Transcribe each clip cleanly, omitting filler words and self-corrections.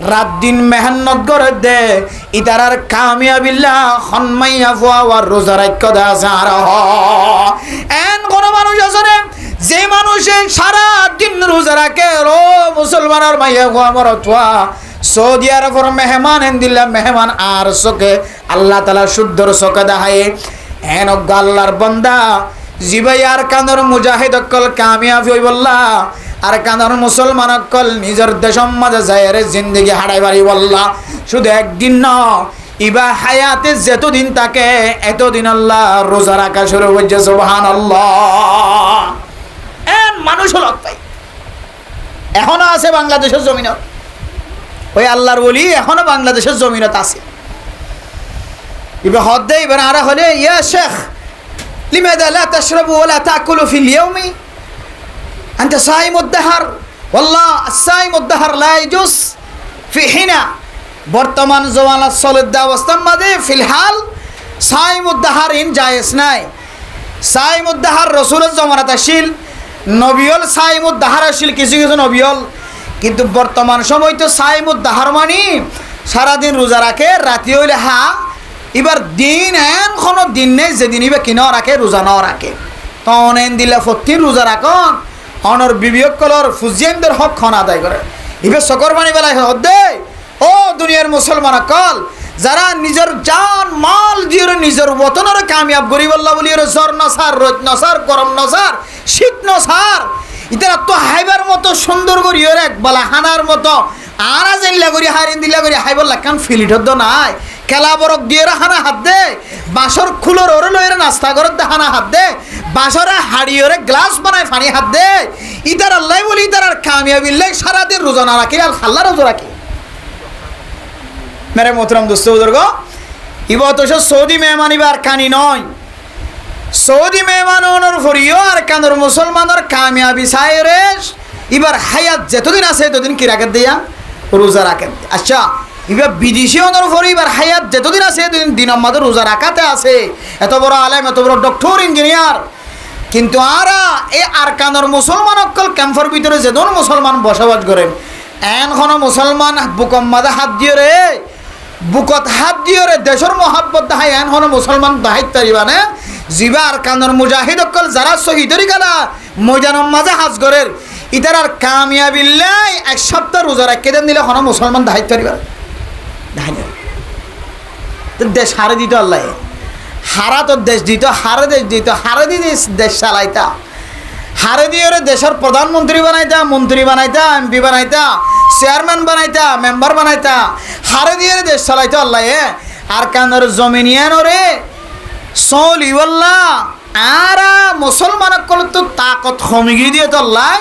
রাত দিন মেহনত করে দে ইতারার কামিয়াবিল্লা হনমাইয়া ফুয়া রোজা রাখ্য দা সার এন কোন মানুষ আছে যে মানুষে সারা দিন রোজা রাখে রো মুসলমানের মাইয়া ফুয়া মরতুয়া সৌদি আরবের মেহমান দিল্লা মেহমান আর চোখে আল্লাহ তালা শুদ্ধর চোখে দেখায় এন আল্লাহর বন্দা জিবাই আর কান্দর মুজাহিদ অকল কামিয়াবি হই বললা আর কান্দর মুসলমান অকল নিজের দেশম মাঝে যায় রে জিন্দগি হারাই বাড়ি বললা শুধু একদিন ন ইবা হায়াতে যতদিন থাকে এতদিন আল্লাহ রোজা রাখা শুরু হয়েছে সুবহানাল্লাহ এন মানুষ হল পাই এখনো আছে বাংলাদেশের জমিনত ওই আল্লাহর বলি এখনো বাংলাদেশের জমিনত আছে এবার হদ দেয় এবার আরা হলে ইয়া শেখ লিমাদা লা তাশরাবু ওয়া লা তাকুলু ফিল ইয়াউমি আনতা সাইমুদ দাহর ওয়াল্লাহ সাইমুদ দাহর লা ইয়াজুজ ফি হিনা বর্তমান জমানাত চলদ অবস্থার মধ্যে ফিলহাল সাইমুদ দাহর ইন জায়েজ নাই সাইমুদ দাহর রাসূলের জমানাত আসিল নবিয়ল সাইমুদ দাহর আসিল কিছু কিছু নবিয়ল কিন্তু বর্তমান সময় তো সাইমুদ দাহর মানি সারাদিন রোজা রাখে রাতি হইলে হা এবার দিন এন কোনো দিন নেই যেদিন ইবে কিনা রাখে রোজা না রাখে তখন এন দিলে প্রতি রোজা রাখন অনর বিবেক কলর ফুজিয়ানদের হক খন আদায় করে ইবে সকর বাণী বেলায় হদে ও দুনিয়ার মুসলমান কল যারা নিজের জান মাল দিয়ে নিজের বতনের কামিয়াব গরিব আল্লাহ বলি জ্বর নসার রোদ নসার গরম নসার শীত নসার ইতারা তো হাইবার মতো সুন্দর করি এক বালা হানার মতো আর জানলা করি হারিন দিলা করি হাইবার লাগান ফিলিট হদ নাই খেলা বরফ দিয়ে হানা হাত দে বাসর খুলোর ওরে লইরে নাস্তা করে হানা হাত দে বাসরে হাড়ি ওরে গ্লাস বানায় পানি হাত দে ইতার আল্লাহ বলি ইতার আর কামিয়াবিল্লাহ সারাদিন রোজা না রাখি আর খাল্লা রোজা রাখি মেরে মোহতরম দোস্ত বুজুর্গ ইবা তো সৌদি মেহমান ইবার কানি নয় সৌদি মেহমানের ফরিও আর কানোর মুসলমানের কামিয়াবি সাইরে এবার হায়াত যতদিন আছে ততদিন কি রাখেন দিয়া রোজা রাখেন আচ্ছা এবার বিদেশি অনর ফরি এবার হায়াত যতদিন আছে ততদিন দিন আমাদের রোজা রাখাতে আছে এত বড় আলেম এত বড় ডক্টর ইঞ্জিনিয়ার কিন্তু আরা এই আর কানোর মুসলমান অকল ক্যাম্পের ভিতরে যেজন মুসলমান বসবাস করেন এন কোনো মুসলমান বুকম মাদা হাত দিয়ে রে বুকত হাত দিয়ে রে দেশের মহাব্বত দাহাই এন কোনো মুসলমান দাহাইত তারিবানে জিবা আর কানোর মুজাহিদ অকল যারা শহীদরি গেলা ময়দানের মাঝে হাজ করের ইতার আর কামিয়াবিল্লাই এক সপ্তাহ রোজা রাখতে দেন দিলে কোনো মুসলমান দাহাইত তারিবা দেশ হারে দিত আল্লাহ হারা তো দেশ দিত হারে দেশ দিত হারে দিয়ে দেশ চালাইতা হারে দিয়ে দেশের প্রধানমন্ত্রী বানাইতা মন্ত্রী বানাইতা এমপি বানাইতা চেয়ারম্যান বানাইতা মেম্বার বানাইতা হারে দিয়ে দেশ চালাইতো আল্লাহ আর কানোর জমিনিয়ানরে সলিওয়াল্লাহ আর মুসলমান কল তো তাকত কমিয়ে দিয়ে তো আল্লাহ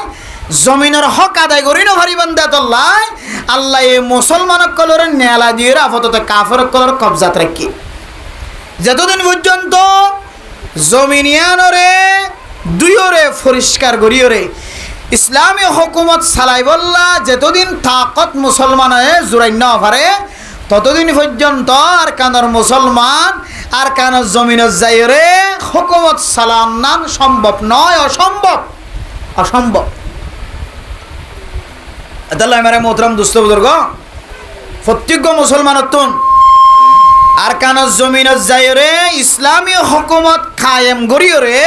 জমিনের হক আদায় করি না ভারিবান দে তো আল্লাহ এই মুসলমান কলর নেলা দিয়ে আপাতত কাফের কলর কবজাত রাখি যতদিন পর্যন্ত জমিনিয়ানরে দুইরে পরিষ্কার করিওরে ইসলামী হুকুমত চালাই বললা যতদিন তাকত মুসলমান জোরাই না পারে ততদিন পর্যন্ত আর কানোর মুসলমান আর কানোর জমিনের যাইরে হুকুমত সালাম নান সম্ভব নয় অসম্ভব অসম্ভব আল্লাহ মেরে মোহতরম দুস্থ বুজুর্গ প্রত্যেক মুসলমানতুন আর কানোর জমিনের যাইরে ইসলামী হুকুমত কায়েম করিওরে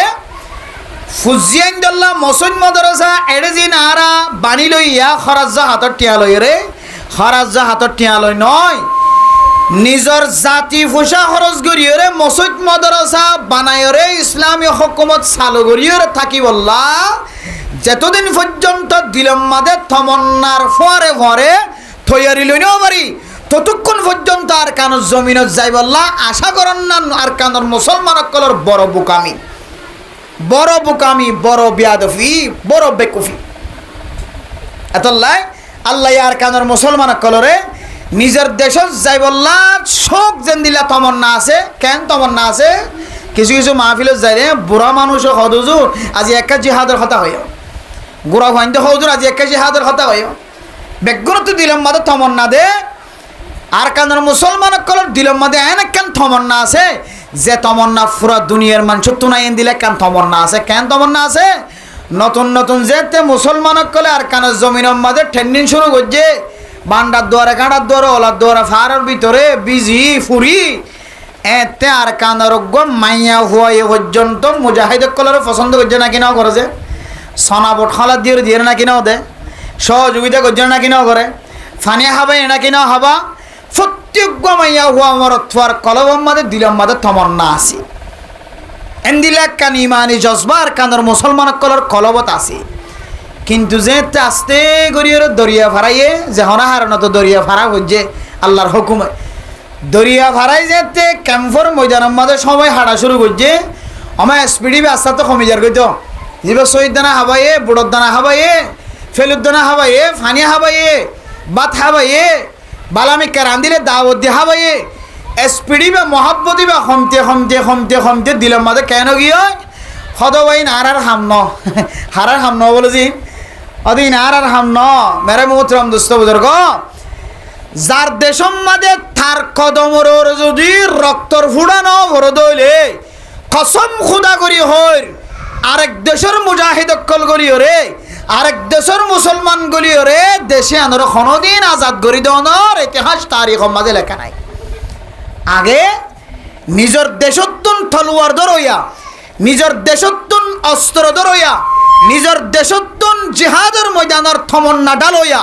ফুজিয়াইন্দল্লাহ মসজিদ মাদ্রাসা এডেজিন আরা বানি লইয়া খরাজ্জা হাতত টিয়া লই রে খরাজ্জা হাতত টিয়া লই নয় নিজর জাতি ফুসা খরচ করিও রে মসজিদ মাদ্রাসা বানায় রে ইসলামী হুকুমত চালু করিও রে থাকি বললা যতদিন পর্যন্ত দিলম মাদে তমন্নার ফরে ফরে থইয়ারি লইনেও পারি ততক্ষণ পর্যন্ত আর কানোর জমিনত যাই বললা আশা করেন না আর কানোর মুসলমান কলর বড় বুকামি বড় বিয়াদফি বড় বেকুফি এতলাই আল্লাহ আর কানোর মুসলমান কলরে নিজের দেশত যাই বললা শোক যেন দিলা তমন্না আছে কেন তমন্না আছে কিছু কিছু মাহফিলত যাই রে বুড়া মানুষ হদুজুর আজি একা জিহাদের কথা হইও গোড়া ভাইন্দ হজুর আজি একা জিহাদের কথা হইও বেগুনত দিলাম মাদে তমন্না দে আর কানোর মুসলমান কলর দিলাম মাদে এন কেন তমন্না আছে যে তমন্না পুরা দুনিয়ার মানুষ তুনাই দিলে কেন তমন্না আছে কেন তমন্না আছে নতুন নতুন যেতে মুসলমান কলে আর কানোর জমিনের মাঝে ট্রেন্ডিং শুরু করছে বান্ডার দ্বারা কাঁটার দ্বারা ওলার দ্বারা ফারের ভিতরে বিজি ফুরি এতে আর কানারোগ্য মাইয়া হুয়া এ পর্যন্ত মুজাহিদ কলার পছন্দ করছে না কিনাও করে যে সনাবট খালার দিয়ে দিয়ে না কিনাও দে সহযোগিতা করছে না কিনাও করে ফানিয়া হাবা এনা কিনাও হাবা প্রত্যেক মাইয়া হুয়া আমার অথবার কলবম মাদের দিলাম মাদের তমন্না আছে এন্দিলাক কান ইমানি জজবার কানর মুসলমান কলর কলবত আছে কিন্তু যে আস্তে গড়িয়ে দরিয়া ফারাইয়ে যে হনা হারানো তো দরিয়া ফারা হচ্ছে আল্লাহর হুকুমে দরিয়া ফারাই যেতে ক্যাম্পর ময়দানের মাঝে সময় হাঁটা শুরু করছে আমার স্পিডি আস্তে তো কমে যার কইতো জীব শহীদ দানা হাবাইয়ে বুড়োর দানা হাবাইয়ে ফেলুর দানা হাবাইয়ে ফানিয়া হাবাইয়ে বাত হাবাইয়ে বালামি কেরান দিলে দাওয়াত দিয়ে হাবাইয়ে স্পিডি বা মহাব্বতি বা খমতে দিলাম মাঝে কেন গিয়ে সদবাইন আর হাম ন হারার হাম ন বলে যে অদিন আর হাম ন মেরে মোহতরম দুস্থ বুজুর্গ যার দেশম মাঝে তার কদমর যদি রক্তর ফুড়ানো ভরে দইলে কসম খুদা করি হইর আরেক দেশের মুজাহিদ অক্কল গলিও রে আরেক দেশের মুসলমান গলিও রে দেশে আনর কোনোদিন আজাদ করি দেওয়ানোর ইতিহাস তারিখ মাঝে লেখা নাই আগে নিজের দেশত্তুন তলোয়ার ধরইয়া নিজের দেশত্তুন অস্ত্র ধরইয়া নিজের দেশত্তুন জিহাদের ময়দানের থমন্না ডালইয়া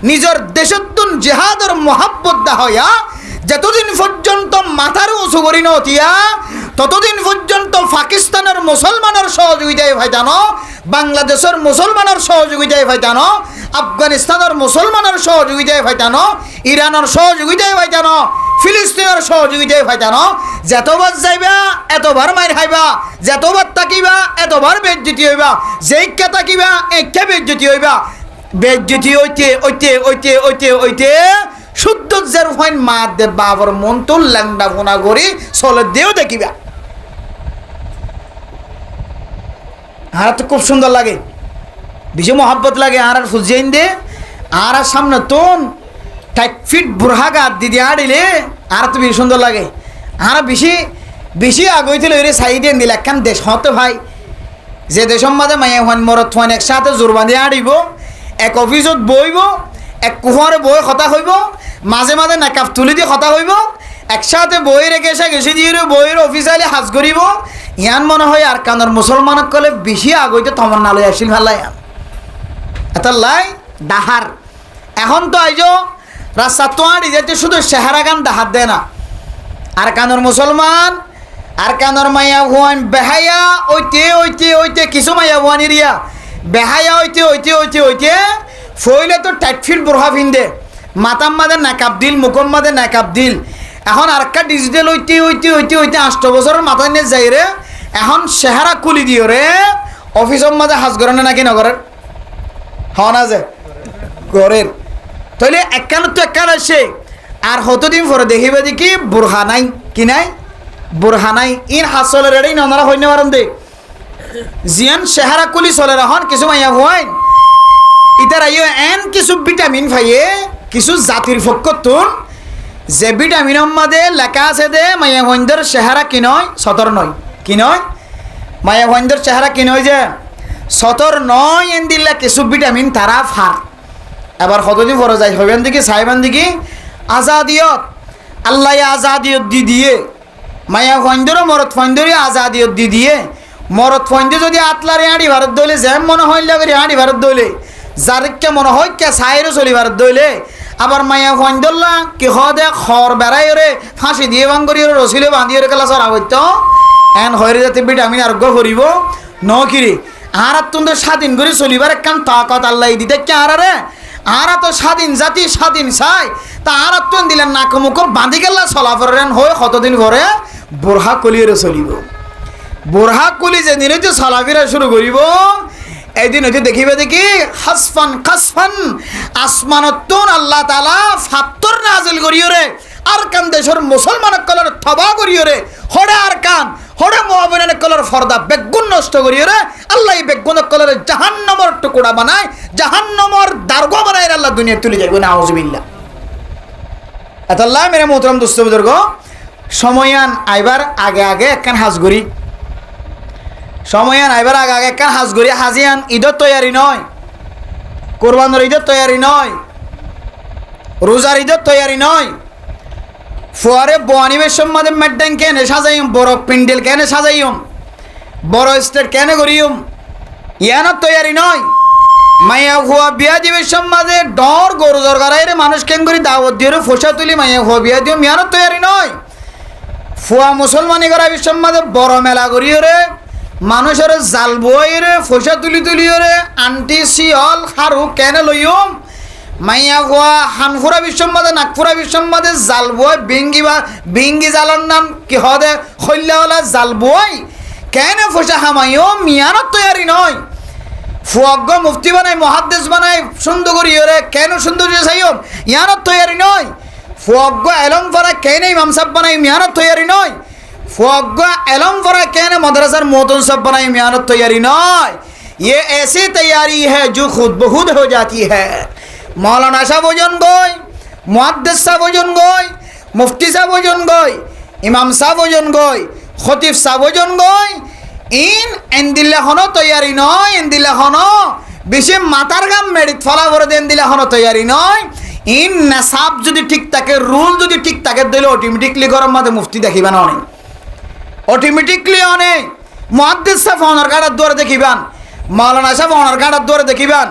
নিজের দেশত্তুন জিহাদের মহাব্বত হইয়া যতদিন পর্যন্ত মাথার উঁচু করি নতিয়া ততদিন পর্যন্ত পাকিস্তানের মুসলমানের সহযোগিতায় ভাইতানো বাংলাদেশের মুসলমানের সহযোগিতায় ভাইতানো আফগানিস্তানের মুসলমানের সহযোগিতায় ভাইতানো ইরানের সহযোগিতায় ভাইতানো ফিলিস্তিনের সহযোগিতায় ভাইতানো যতবার যাইবা এতবার মাইর খাইবা যতবার তাকিবা এতবার বেজ্জতি হইবা যেইকা তাকিবা একা বেজ্জতি হইবা বেজ্জতি ওইতে শুদ্ধ জের ফাইন মা দে বাবর মন তো ল্যাংডা ফোনা করি চলে দেও দেখিবা আর তো খুব সুন্দর লাগে বেশি মহাব্বত লাগে আর ফুজিয়াইন দে আর সামনে তোন টাইট ফিট বুড়হা গাত দিদি আড়িলে আর তো বেশি সুন্দর লাগে আর বেশি আগইতে রে সাইডে দিল একখান দেশ হতে ভাই যে দেশের মাঝে মাইয়া হান মরত ফান একসাথে জোর বাঁধি আড়িব এক অফিসত বইব এক কুহুয়ারে বই কথা হইব মাঝে মাঝে নাকাপ তুলি দিয়ে কথা হইব একসাথে বই রেখে এসে গেছে দিয়ে বইয়ের অফিসালে হাজ করিব ইয়ান মনে হয় আর কানের মুসলমানক কলে বেশি আগইতে তমন্না লই আসিল ভাল্লাই এটা লাই ডাহার এখন তো আইজ রাস্তা তোয়াড়ি যেতে শুধু চেহারা গান ডাহার দেয় না আর কানের মুসলমান আর কানের মাইয়া হুয়ান বেহাইয়া ওইতে কিছু মাইয়া হুয়ান এরিয়া বেহাইয়া ওইতে ফইলে তো টাইট ফিট বুড়হা ফিন্দে মাতাম মাদে নাকাব দিল মুখম মাদে নাকাব দিল এখন আর একটা ডিজিটাল ওইতে 8 বছরের মাথায় নিয়ে যাই রে এখন চেহারা কুলি দিও রে অফিসের মাঝে হাজ করে নাকি নগরের হওয়া না যে ঘরের তাইলে একখান তো একখান আসে আর হতদিন পরে দেখিবে দেখি বুড়হা নাই কি নাই বুড়হা নাই ইন হাসলের এড়াই ননারা হইনে পারেন দে জিয়ান চেহারা কুলি চলে রাখন কিছু মাইয়া হুয়াইন ইতার আইও এন কিছু ভিটামিন ফাইয়ে কিছু জাতির ফক্কতুন যে ভিটামিনের মাঝে লেখা আছে দে মাইয়া ভঞ্জর চেহারা কি নয় সতর নয় কি নয় মাইয়া ভঞ্জর চেহারা কি নয় যে সতর নয় এন দিলে কিছু ভিটামিন তারা ফার এবার কতদিন পরে যায় হইবেন দিকে সাহেবান দিকে আজাদিয়ত আল্লাহ আজাদিয়ত দিয়ে মাইয়া ভঞ্জরও মরত ফঞ্জরই আজাদিয়ত দিয়ে মরত ফঞ্জে যদি আতলারে আড়ি ভারত দইলে যেম মনে হয় লাগে আড়ি ভারত দইলে যারকে মনে হয় কে সাইরও চলি ভারত দইলে আবার মাইয়া ফঞ্জল্লা কি দে খর বেড়াই রে ফাঁসি দিয়ে ভাঙরি রসিলে বাঁধিয়ে কেলা চড়া হইত এন হয়ে যাতে ভিটামিন আরোগ্য করিব নকিরি আর তুমি স্বাধীন করে চলিবার একখান তাকত আল্লাহ দিতে কে আর রে আর তো স্বাধীন জাতি স্বাধীন চাই তা আর তুমি দিলেন নাক মুখ বাঁধি গেলা চলাফরেন হয়ে কতদিন পরে বুড়হা কলিয়ে চলিব বুড়হা কুলি যেদিন হইতে চলাফেরা শুরু করিব এদিন হইতে দেখিবে দেখি হাসফান খাসফান আসমানতুন আল্লাহ তাআলা ফাত্তর নাজিল করিও রে আর কান দেশের মুসলমান কলর থবা করিও রে হড়ে আর কান হড়ে মুআমিনের কলর ফর্দা বেগুন নষ্ট করিও রে আল্লাহ এই বেগুন কলর জাহান্নামের টুকরা বানায় জাহান্নামের দারগো বানায় আল্লাহ দুনিয়া তুলে যাইব নাউজুবিল্লাহ আল্লাহ মেরে মোহতরম দোস্ত বুজুর্গ সময়য়ান আইবার আগে একখান হাজগরি সময়য়ান আইবার আগে একখান হাজগরি হাজিয়ান ঈদের তৈয়ারি নয় কোরবানের ঈদের তৈয়ারি নয় রোজার ঈদের তৈয়ারি নয়। ফুয়ারে বোয়ানিবের সম্মাদে মেড্ডাং কেনে সাজাইম, বড় পিন্ডেল কেনে সাজাইম, বড় স্টেট কেনে করিম, ইয়ানোর তৈয়ারি নয়। মাইয়া হুয়া বিয়া দিবের সম্মাদে ডর গরু দরকার মানুষ কেন করি দাওয়াত দিয়ে ফোসা তুলি মাইয়া হুয়া বিয়া দিও, মিয়ানোর তৈয়ারি নয়। ফুয়া মুসলমানি করা সম্মাদে বড় মেলা করিও রে, মানুষের জাল বই রে ফোসা তুলি তুলিও রে, আন্টি শিয়ল হারু কেনে লইম। মাইয়া হুয়া হানফুরা বিশ্বম্বাদে নাগপুরা বিশ্বম্বাদে জাল বই বিঙ্গি জালার নাম কি হদে খৈল্লাওয়ালা জাল বই কেনে ফোসা হামাইও, মিয়ানোর তৈয়ারি নয়। ফুয়াগ্য মুফতি বানাই মহাদ্দেশ বানাই সুন্দর করিও রে কেন সুন্দর চাইও, ইয়ানোর তৈয়ারি নয়। ফুয়াগ্য এলম পড়া কেনে ইমাম সাহেব বানাই, মিয়ানোর তৈয়ারি নয়। ফুয়াগ্য এলম পড়া কেনে মাদ্রাসার মোতন সাহেব বানাই, মিয়ানোর তৈয়ারি নয়। ये ऐसी तैयारी है जो खुद बहुत हो जाती है। मौलाना साहब ওজন গই, মুহাদ্দিস সাহেব ওজন গই, মুফতি সাহেব ওজন গই, ইমাম সাহেব ওজন গই, খতিব সাহেব ওজন গই, ইন এন্দিল্লা হনো তৈয়ারি নয়। এন্দিল্লা হনো বেশি মাথার গাম মেডিত ফলা করে দেন দিলা হনো তৈয়ারি নয়। ইন নাসাব যদি ঠিক থাকে, রুল যদি ঠিক থাকে দিলে অটোমেটিকলি গরম মাঝে মুফতি দেখিবেন অনেক, অটোমেটিকলি অনেক মুহাদ্দিস সাহেব অনার গাড়ার দৌড়ে দেখিবেন, মৌলানা সাহেব অনার গাড়ার দৌড়ে দেখিবেন,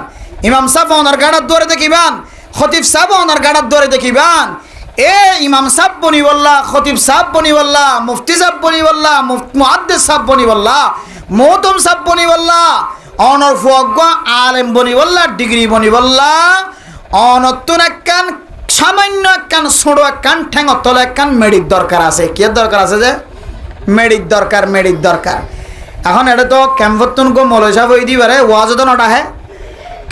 ইমাম সাহেব অনার গাড়ার দৌড়ে দেখিবেন, খতিব সাহেব অনার গাড়ার দৌড়ে দেখিবেন। এ ইমাম সাহেব বনি বললা, খতিব সাহেব বনি বললা, মুফতি সাহেব বনি বললা, মুহাদ্দিস সাহেব বনি বললা, মোহতম সাহেব বনি বললা, অনর ফুয়াগ্য আলেম বনি বললা, ডিগ্রি বনি বললা, অনতুন একখান সামান্য একখান ছোড়ো একখান ঠেঙর তলে একখান মেডিক দরকার আছে। কি দরকার আছে? যে মেডিক দরকার, মেডিক দরকার। এখন এটা তো ক্যাম্পতুনকো মৌলভী সাহেব হয়ে দিবারে ওয়াজও তো নটা হ্যাঁ,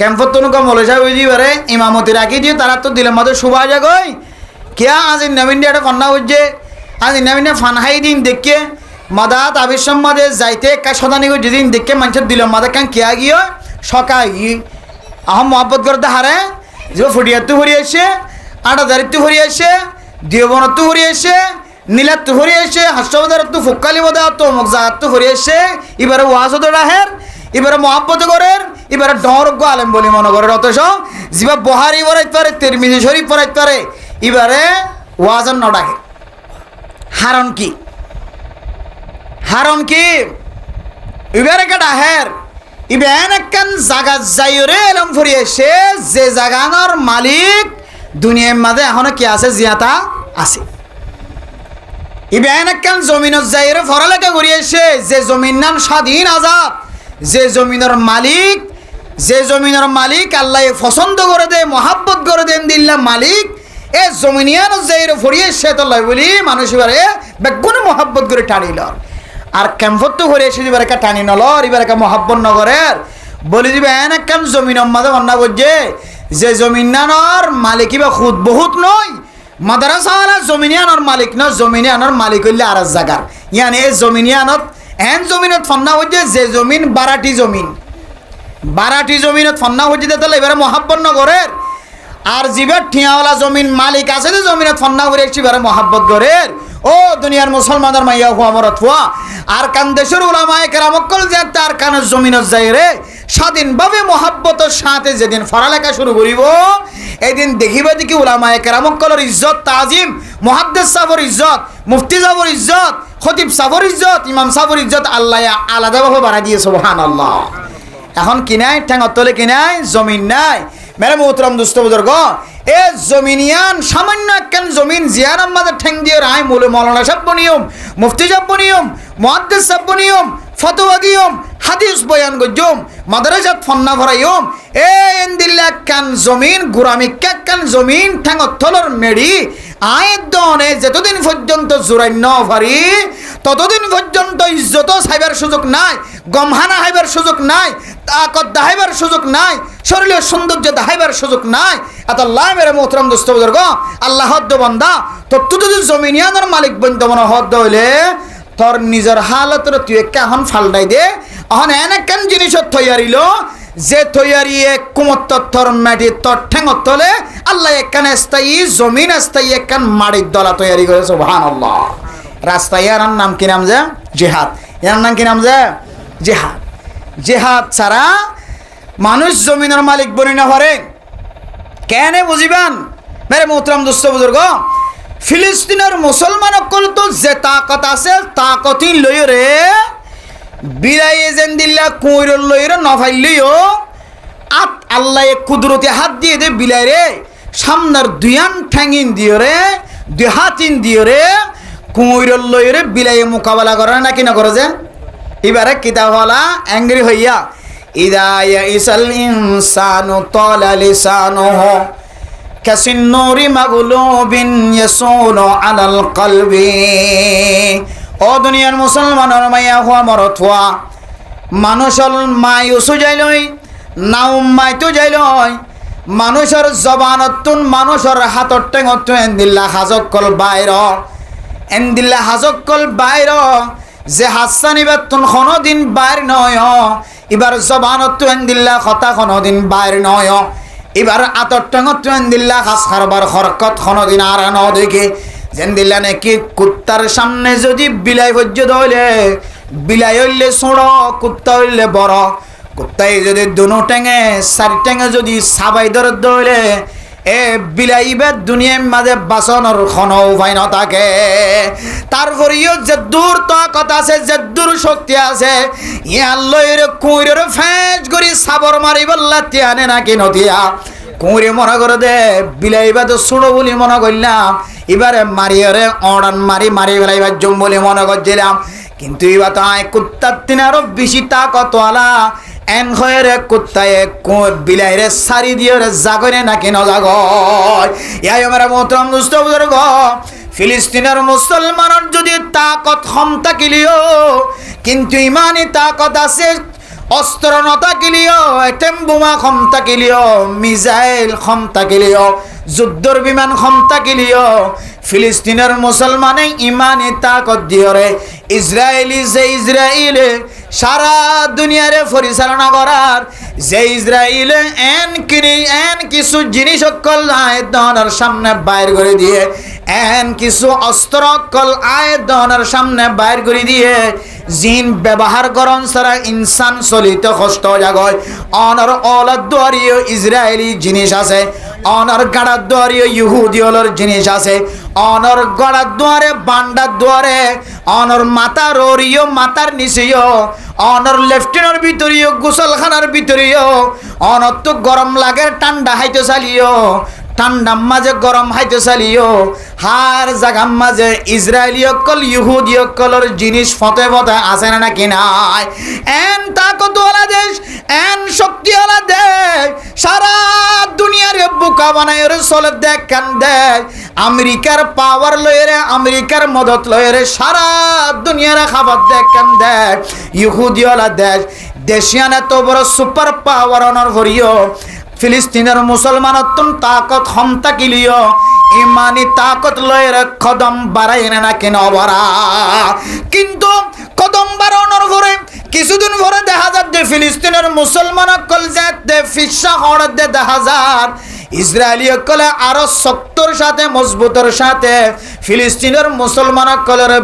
ক্যাম্পতুনকো মৌলভী সাহেব হয়ে দিবারে ইমামতি রাখি দিয়ে তারা তো দিলের মধ্যে শুভা যায় গই কিয়া আজ নবীনডিয়া একটা ফান্না হচ্ছে, আজ নবীনে ফানহাই দিন দেখে মাদাত আবির মাঝে যাইতে একা সদানি যেদিন দেখে মানুষের দিলের মাঝে কান কিয়া গিয়ে সকাই আহম মহব্বত করতে হারে যে ফুটিয়ারতো ভরি আসে, আটাদারিত্ব ভরি আসে, দিয়বনত্ব ভরি আসে, নীলাত্ব ভরি আসে, হাস্যবাদারত্ব ফুক্কালি বোধা তো মুখ জাহাত্ব ভরি আসে। এবারে ওয়াজ রাহের, এবারে মহাব্বত করের, এবারে ডরজ্ঞ আলেম বলি মনে করে। অথচ যিবা বহারি পড়াইতে পারে, তিরমিজি শরীফ পড়াইতে পারে, এবারে ওয়াজন ন ডাকে। হারণ কি? হারণ কি? এবারে কে ডাহের ইবেন একখান জাগা যাইরে এলম ফুরি এসে যে জাগানোর মালিক দুনিয়ার মাঝে এখনো কি আছে? জিয়াতা আছে। ইবেন একখান জমিনত যাইরে ফরালেখা করি এসে যে জমিন নাম স্বাধীন আজাদ, যে জমিনের মালিক, যে জমিনের মালিক আল্লাহ পছন্দ করে দে, মহাব্বত করে দেন দিল্লা মালিক, এ জমিনিয়ান যাইরে ফরিয়ে সে তো লয় বলি মানুষ এবারে বেগুনে মহাব্বত করে টানিল। আর ক্যাম্পত তো করে এসে এবার একটা টানি নলর, এবার একটা মহাব্বত নগরের বলি দিবে এন একখান জমিনের মাঝে অন্না করছে যে জমিনানোর মালিক বা খুদ বহুত নয়, মাদ্রাসাওয়ালা জমিনিয়ানোর মালিক নয়, জমিনিয়ানোর মালিক হইলে আর জায়গার ইয়ানি এই জমিনিয়ানত এন জমিনত ফন্না হচ্ছে যে জমিন বারাটি জমিন, বারাটি জমিনত ফন্না হচ্ছে তাহলে এবারে মহাব্বত নগরের। আর জিবার ঠিয়াওয়ালা জমিন মালিক আছে যে জমিনত ফন্না করে এসে এবারে মহাব্বত গরের। ও দুনিয়ার মুসলমানের মাইয়া হুয়া মরত হুয়া আর কান দেশের উলামায়ে কেরামকল যে তার কানের জমিনত যাই রে স্বাধীনভাবে মহাব্বতের সাথে যেদিন পড়ালেখা শুরু করিব এদিন দেখিবে দেখি উলামায়ে কেরামকলের ইজ্জত তাজিম, মুহাদ্দিস সাহেবের ইজ্জত, মুফতি সাহেবের ইজ্জত, খতিব সাহেবের ইজ্জত, ইমাম সাহেবের ইজ্জত আল্লাহ আলাদাভাবে বাড়াই দিয়ে সুবহানাল্লাহ। এখন কিনাই ঠ্যাঙর তলে কিনাই জমিন নাই। মেরে মোহতরম দুস্থ বুজুর্গ, এ জমিনিয়ান সামান্য একখান জমিন জিয়ার আমাদের ঠ্যাং দিয়ে রায় মূলে মৌলানা সাহেব নিয়ম, মুফতি সাহেব নিয়ম, মুহাদ্দিস সাহেব নিয়ম, ফতোয়া দিয়ম, হাদিস বয়ান গজম, মাদ্রাসাত ফন্না ভরাইম। এ এন্দিল্লা একখান জমিন গুরামি একখান জমিন ঠ্যাঙর তলর মেড়ি আয়ের দনে যতদিন পর্যন্ত জোরাই ন ভারি ততদিন পর্যন্ত ইজ্জত সাইবার সুযোগ নাই, গমহানা হাইবার সুযোগ নাই, তাকত দাহাইবার সুযোগ নাই, শরীরের সৌন্দর্য দাহাইবার সুযোগ নাই। এত আল্লাহ মেরে মোহতরম দোস্ত বুজুর্গ, আল্লাহ হদ্দ বান্দা তো যদি জমিনিয়ানের মালিক বন্ধ মনে হদ্দ হইলে তোর নিজের হালতের তুই এখন ফাল্টাই দে। এখন এন একখান জিনিসের তৈয়ারিল যে তৈয়ারি কুমত তোর মাটি তোর ঠেঙর তলে আল্লাহ একখান স্থায়ী জমিন স্থায়ী একখান মাটির দলা তৈয়ারি করে সুবহানাল্লাহ। রাস্তা ইয়ার নাম কি নাম যে জিহাদ, ইয়ার নাম কি নাম যে জিহাদ। জিহাদ ছাড়া মানুষ জমিনের মালিক বনি না পারে। কেন বুঝিবান? মেরে মোহতরম দোস্ত বুজুর্গ, ফিলিস্তিনের মুসলমান অকল তো যে তাকত আছে তাকতি লইরে বিলাই যেন দিল্লা কুইরল লইরে নফাইলিও আত আল্লাহ কুদরতি হাত দিয়ে দে বিলাই রে সামনার দুয়ান ঠ্যাঙিন দিয়ে রে দুই হাতিন দিয়ে রে কুইরল লইরে বিলাই মোকাবেলা করে নাকি না করে যে এবারে কিতাবওয়ালা অ্যাংরি হইয়া ইদা ইয়াইসাল ইনসানু তালা লিসানুহু কাসিন্নুরি মাগলুবিন ইয়াসুনু আলাল কলবি। ও দুনিয়ার মুসলমানের মাইয়া হওয়া মরথুয়া মানুষের মায়ুসু যাইলই নাও মাইতো যাইলই মানুষের জবানতুন মানুষের হাতর টেঙত এন্দিল্লা হাজকল বাইর এন্দিল্লা হাজকল বাইর যে হাসানিবাতুন কোনদিন বাইর নয় এবার জবানত এন্দিল্লা কথা কোনদিন বাইর নয় এবার আতর টেঙত এন্দিল্লা হাস খারবার হরকত কোনদিন আর ন দেখে যেন দিল্লা নাকি কুত্তার সামনে যদি বিলাই ভজ্য ধরলে বিলাই হইলে ছোড় কুত্তা হইলে বড় কুত্তাই যদি দুনো টেঙে চারি টেঙে যদি সাবাই ধরে এ বিলাইবে দুনিয়ার মাঝে বাসনের কোনো উপায় না থাকে। তারপরেও যে দূর তাকত আছে যে দূর শক্তি আছে ইয়াল্লয়ের কুইরের ফেঁচ করি সাবর মারি বললা তিয়ানে নাকি নতিয়া কুঁড়ে মনে করে দে বিলাইবা তো ছোড়ো বলি মনে করলাম এবারে মারিয়ারে অড়ান মারি মারি বেলাইবার জম বলে মনে করছিলাম কিন্তু এবার তো আয় কুত্তার দিন আরো বেশি তাকতওয়ালা এন হয়ে কুত্তায় বিলাইরে সারি দিয়ে জাগরে নাকি ন জাগ ইয়াই আমার মোহতরম দুষ্ট বুজুর্গ ফিলিস্তিনের মুসলমানের যদি তাকত ক্ষমতা কিলিও কিন্তু ইমানি তাকত আছে অস্ত্র নতা কিলিও এটেম বোমা ক্ষমতা কিলিও মিসাইল ক্ষমতা কিলিও যুদ্ধর বিমান ক্ষমতা কিলিও ফিলিস্তিনের মুসলমানে ইমানি তাকত দিয়রে ইসরায়েলে সারা দুনিয়ারে পরিচালনা করার যে ইসরায়েলে এন কিছু জিনিস অকল আয়তনের সামনে বাইর করে দিয়ে এন কিছু অস্ত্র অকল আয়তনের সামনে বাইর করে দিয়ে জিন ব্যবহার করন সারা ইনসান চলিত কষ্ট জাগয় অনর অলাদ দুয়ারিও ইসরায়েলি জিনিস আছে অনর গাড়ার দুয়ারিও ইহুদিওলর জিনিস আছে অনর গড়ার দুয়ারে বান্ডার দুয়ারে অনর মাতার ওরিও মাতার নিচেও অনর লেফটেনের ভিতরেও গোসলখানার ভিতরেও অনর তো গরম লাগে ঠান্ডা হাইতে চালিও ঠান্ডার মাঝে গরম হাইতে চালিও হার জাগার মাঝে ইসরায়েলি অকল ইহুদি অকলর জিনিস ফতে ফতে আছে না নাকি নাই এন তাকতওয়ালা দেশ এন শক্তিওয়ালা দেশ সারা দুনিয়ার বুকা বানায় চলে দেখ কেন দেখ আমেরিকার পাওয়ার লয়েরে আমেরিকার মদত লয়েরে সারা দুনিয়ার খাবার দেখ কেন দেখ ইহুদিওয়ালা দেশ দেশিয়ান এত বড় সুপার পাওয়ার অনর করিও ফিলিস্তিনের মুসলমানত্বন তাকত ক্ষমতা কিলিও ইমানি তাকত লয়ের কদম বাড়াই না কেন বাড়া কিন্তু কদম বাড়ানোর পরে কিছুদিন পরে দেখা যাচ্ছে ফিলিস্তিনের মুসলমান কল যাতে ফিসা হড় দেখা যার ইসরায়েলি কলে আরো শক্তর সাথে মজবুতর সাথে ফিলিস্তিনের মুসলমান কলের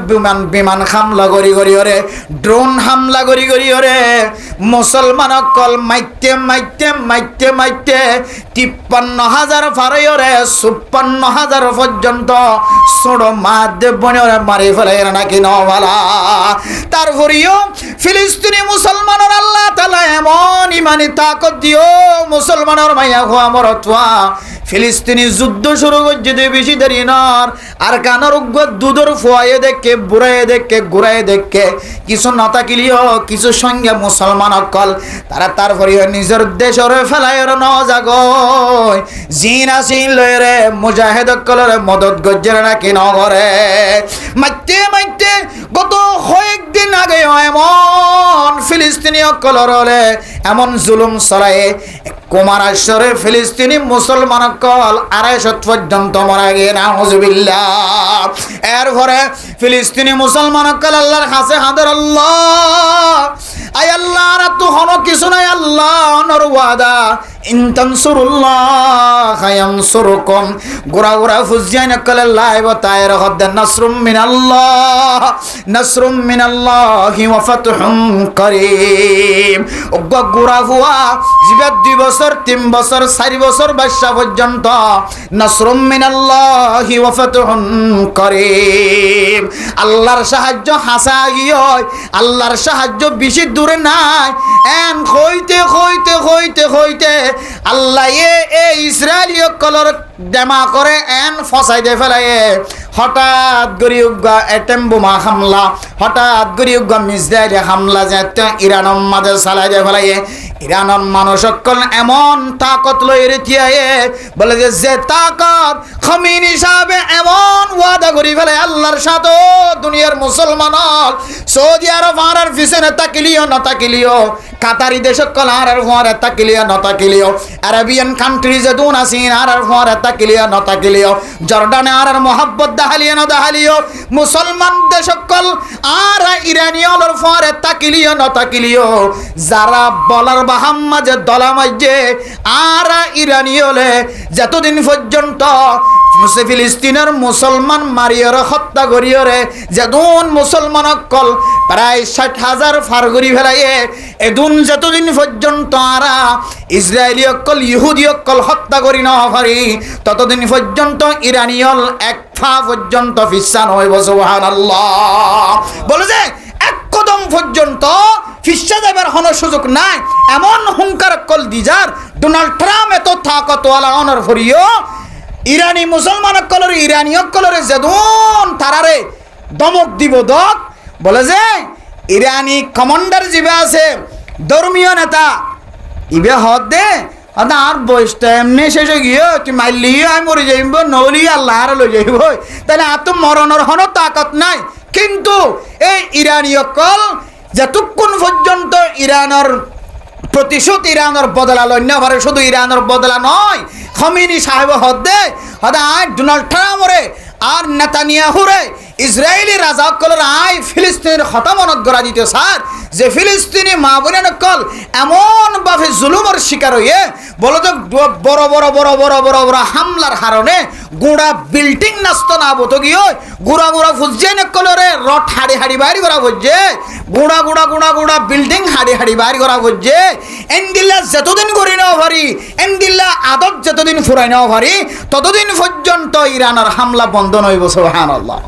বিমান হামলা করি ওরে ড্রোন হামলা করি ওরে মুসলমান কল মাইতে 53,000 ফারে ওরে 56,000 পর্যন্ত ছোড়ো মাধ্যে বনে ওরে মারি ফেলে নাকি নবালা। তারপরেও ফিলিস্তিনি মুসলমানের আল্লাহ তাআলা এমন ইমানি তাকত দিও মুসলমানের মাইয়া হওয়া মরতোয়া ফিলিস্তিনি যুদ্ধ শুরু করছে বেশি দেরি নর আর কানার দুধর ফোয়াইয়ে দেখে বুড়াইয়ে দেখে ঘুরাইয়ে দেখে কিছু নতা কিলিও কিছু সঙ্গে মুসলমান অকল তারা তারপরে নিজের দেশের ফেলায় ন জাগ জিন আসিন লয়ে মুজাহিদ অকলের মদত গজ্জের নাকি নগরে মাইতে গত কয়েকদিন আগে এমন ফিলিস্তিনি অকলর হলে এমন জুলুম চলায় কুমারাশ্বরের ফিলিস্তিনি মুসলমান কল 250 পর্যন্ত মারা গিয়ে নাউজুবিল্লাহ। এরপরে ফিলিস্তিনি মুসলমান কল আল্লাহর কাছে হাজার আল্লাহ আয় আল্লাহ আর তো হনো কিছু নাই আল্লাহ অনর ওয়াদা ইন তানসুরুল্লাহ ইয়ানসুরকুম গুরা গুরা ফুজিয়ান কল লাইব তায়র হদ নাসরুম মিনাল্লাহি ওয়া ফাতহুম করিম ওগ গুরা হুয়া জিবাদ 2 বছর 3 বছর 4 বছর বাদশা পর্যন্ত নাসরুম মিনাল্লাহি ওয়া ফাতহুম করিম আল্লাহর সাহায্য হাসা গিয়ে আল্লাহর সাহায্য বেশি দূরে নাই এন হইতে হইতে হইতে হইতে আল্লাহ ইসরায়েলীয় কলর জামা করে এন ফসাই দিয়ে ফেলায় হঠাৎ গরি উগা এটেম বোমা হামলা হঠাৎ গরি উগা মিসরাইলি হামলা যে ইরানের মাঝে চালাই দিয়ে ফেলায় ইরানের মানুষ সকল এমন তাকত লই রেতিয়ায় বলে যে তাকত খমিনি সাহেবে এমন ওয়াদা করি ফেলে আল্লাহর সাথে দুনিয়ার মুসলমান সৌদি আরব আর পিছনে তাকিলিও না তাকিলিও কাতারি দেশ সকল আর ফোয়ারে তাকিলিও না তাকিলিও আরবিয়ান কান্ট্রিজে দুন আসিন আর ফোয়ারে তাকিলিও না তাকিলিও জর্ডানে আর মোহাব্বত দাহালিও না দাহালিও মুসলমান দেশ সকল আর ইরানিয়র ফোয়ারে তাকিলিও না তাকিলিও যারা বলার বাহাম্মা যে দলামাইজে আর ইরানিয়লে যতদিন পর্যন্ত ফিলিস্তিনের মুসলমান মারিয়রে হত্যা করিয়রে যেদুন মুসলমান অকল প্রায় 60,000 ফার করি ফেলাইয়ে এদুন যতদিন পর্যন্ত আরা ইসরায়েলি অকল ইহুদি অকল হত্যা করি না পারি ততদিন পর্যন্ত ইরানিয়ল এক ফা পর্যন্ত ফিসান হইব সুবহানাল্লাহ বলে যে এক কদম পর্যন্ত ফিসা যাবার কোনো সুযোগ নাই এমন হুঙ্কার অকল দিজার ডোনাল্ড ট্রাম্প এত তাকতওয়ালা অনর ফরিও ইরানি মুসলমান কলর ইরানি কলরে যেদুন তারারে দমক দিব দক বলে যে ইরানি কমান্ডার জিবে আছে ধর্মীয় নেতা ইবে হদ দে আর বয়সটা এমনি শেষ হয়ে গিয়ে তুই মারলি আমি মরে যাইব নলি আল্লাহ আর লই যাইব তাহলে আর তো মরণের কোনো তাকত নাই কিন্তু এই ইরানি কল যতক্ষণ পর্যন্ত ইরানের প্রতিশোধ ইরানের বদলা লন্য পারে শুধু ইরানের বদলা নয় খমিনি সাহেব হদে হদা ডোনাল্ড ট্রাম্পরে আর নেতানিয়াহুরে ইসরায়েলি রাজা কলর আয় ফিলিস্তিনের হতামনত গড়া দিতে স্যার যে ফিলিস্তিনি মা বোনের কল এমন ভাবে জুলুমের শিকার হয়ে বলো তো বড় বড় বড় বড় বড় বড় হামলার হারণে গুড়া বিল্ডিং নষ্ট না বতো গিয়ে গুড়া গুড়া ফুজে কলরে রট হাড়ি হাড়ি বাড়ি করা বুঝছে গুড়া গুড়া গুড়া গুড়া বিল্ডিং হাড়ি হাড়ি বাড়ি করা বুঝছে এন্দিল্লা যতদিন করি নাও পারি এন্দিল্লা আদত যতদিন ফুরাই নাও পারি ততদিন পর্যন্ত ইরানের হামলা বন্ধ নইব সুবহানাল্লাহ